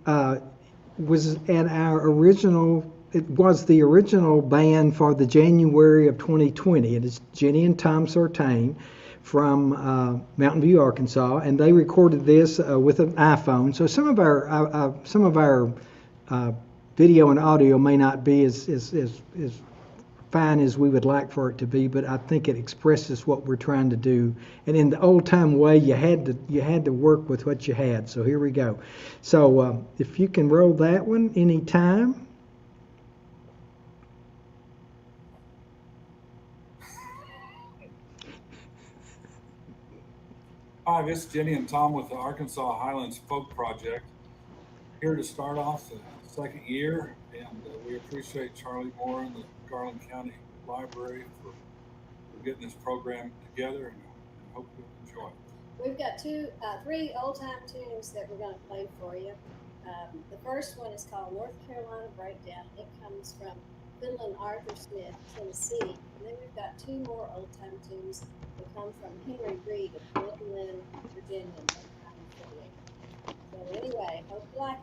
was at our original. It was the original band for the January of 2020. It is Jenny and Tom Sartain from Mountain View, Arkansas, and they recorded this with an iPhone. So some of our video and audio may not be as fine as we would like for it to be, but I think it expresses what we're trying to do. And in the old time way, you had to work with what you had. So here we go. So if you can roll that one anytime. Hi, this is Jenny and Tom with the Arkansas Highlands Folk Project. Here to start off the second year, and we appreciate Charlie Moore and the Garland County Library for getting this program together, and hope you enjoy it. We've got three old-time tunes that we're going to play for you. The first one is called North Carolina Breakdown. It comes from Fiddlin' Arthur Smith, Tennessee. And then we've got two more old-time tunes that come from Henry Reed of Lynn, Virginia, in 1948. So anyway, hope you like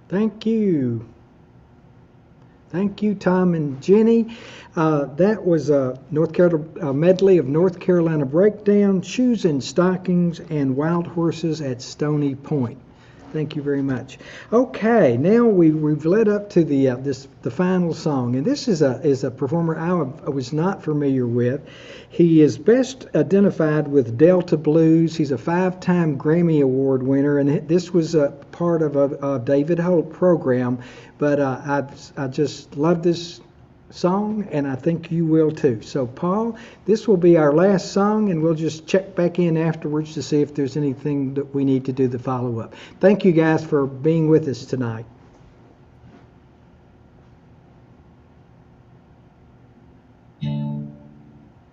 Thank you. Thank you, Tom and Jenny. That was a medley of North Carolina Breakdown, Shoes and Stockings, and Wild Horses at Stony Point. Thank you very much. Okay, now we've led up to the final song, and this is a performer I was not familiar with. He is best identified with Delta Blues. He's a 5-time Grammy Award winner, and this was a part of a David Holt program. But I just love this song, and I think you will too. So, Paul, this will be our last song, and we'll just check back in afterwards to see if there's anything that we need to do to follow up. Thank you guys for being with us tonight.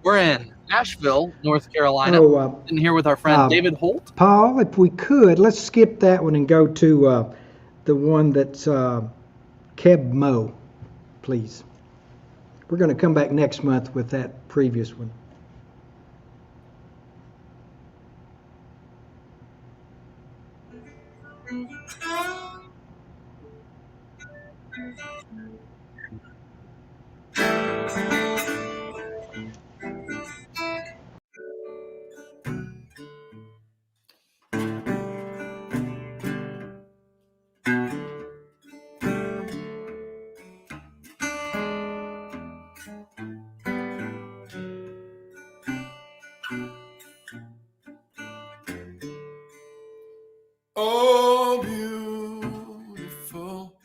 We're in Asheville, North Carolina, and here with our friend David Holt. Paul, if we could, let's skip that one and go to the one that's Keb Mo, please. We're going to come back next month with that previous one. Oh, beautiful,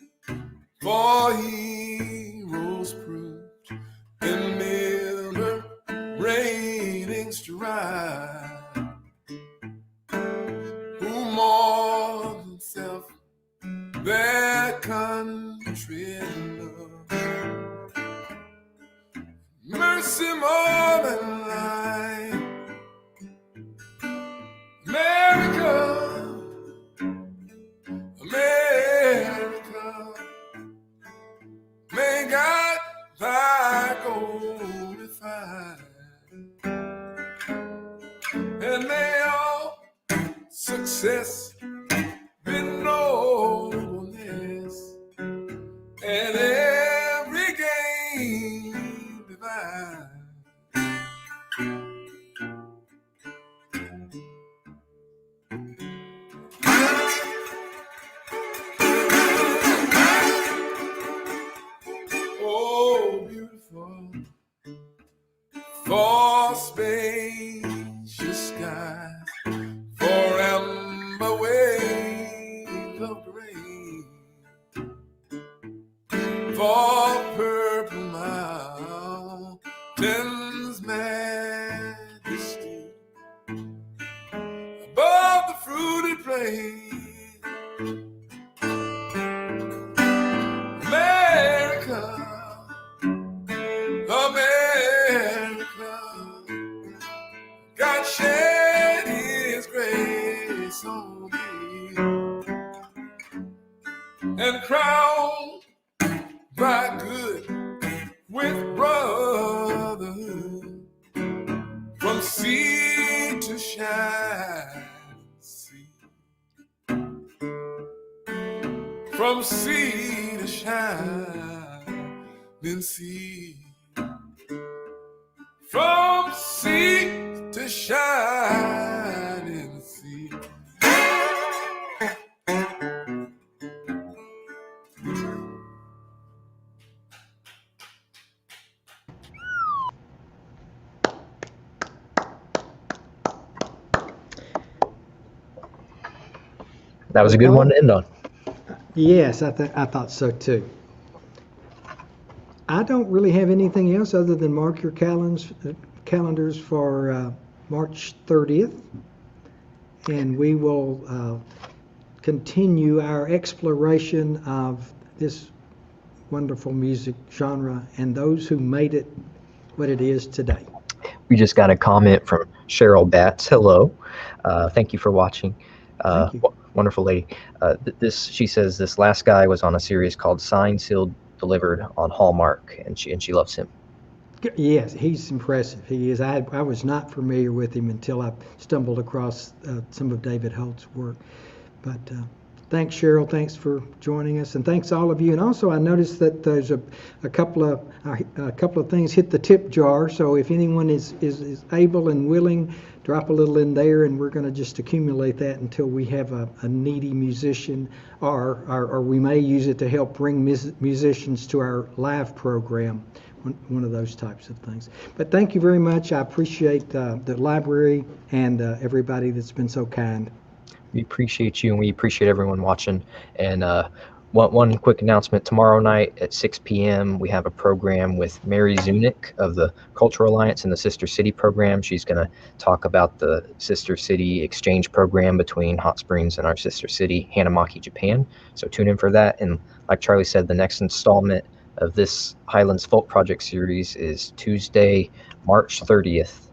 for heroes proved in mirror ratings to ride, who more than self their country love, mercy more than life, America. America, may God thy glorify, and may all success be nobleness, and every gain divine. For spacious skies, for amber waves of grain, for purple mountains' majesty, above the fruited plain. America, America, God shed his grace on me and crowned by good with brotherhood from sea to shining sea, from sea to shining sea. From sea to shining sea. That was a good one to end on. Yes, I thought so too. I don't really have anything else other than mark your calendars for March 30th, and we will continue our exploration of this wonderful music genre and those who made it what it is today. We just got a comment from Cheryl Batts. Hello. Thank you for watching. Thank you. Wonderful lady. She says this last guy was on a series called Signed, Sealed, Delivered on Hallmark, and she loves him. Yes, he's impressive. He is. I was not familiar with him until I stumbled across some of David Holt's work. But Thanks, Cheryl. Thanks for joining us, and thanks all of you. And also, I noticed that there's a couple of things hit the tip jar. So if anyone is able and willing, drop a little in there, and we're going to just accumulate that until we have a needy musician, or we may use it to help bring musicians to our live program. One of those types of things. But thank you very much. I appreciate the library and everybody that's been so kind. We appreciate you, and we appreciate everyone watching. And one quick announcement: tomorrow night at 6 p.m. we have a program with Mary Zunick of the Cultural Alliance and the Sister City program. She's going to talk about the Sister City exchange program between Hot Springs and our sister city, Hanamaki, Japan. So tune in for that. And like Charlie said, the next installment of this Highlands Folk Project series is Tuesday, March 30th.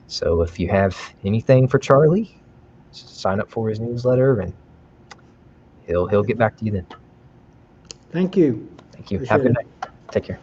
So if you have anything for Charlie, sign up for his newsletter, and he'll get back to you then. Thank you. Thank you. Appreciate Have a good it. night. Take care.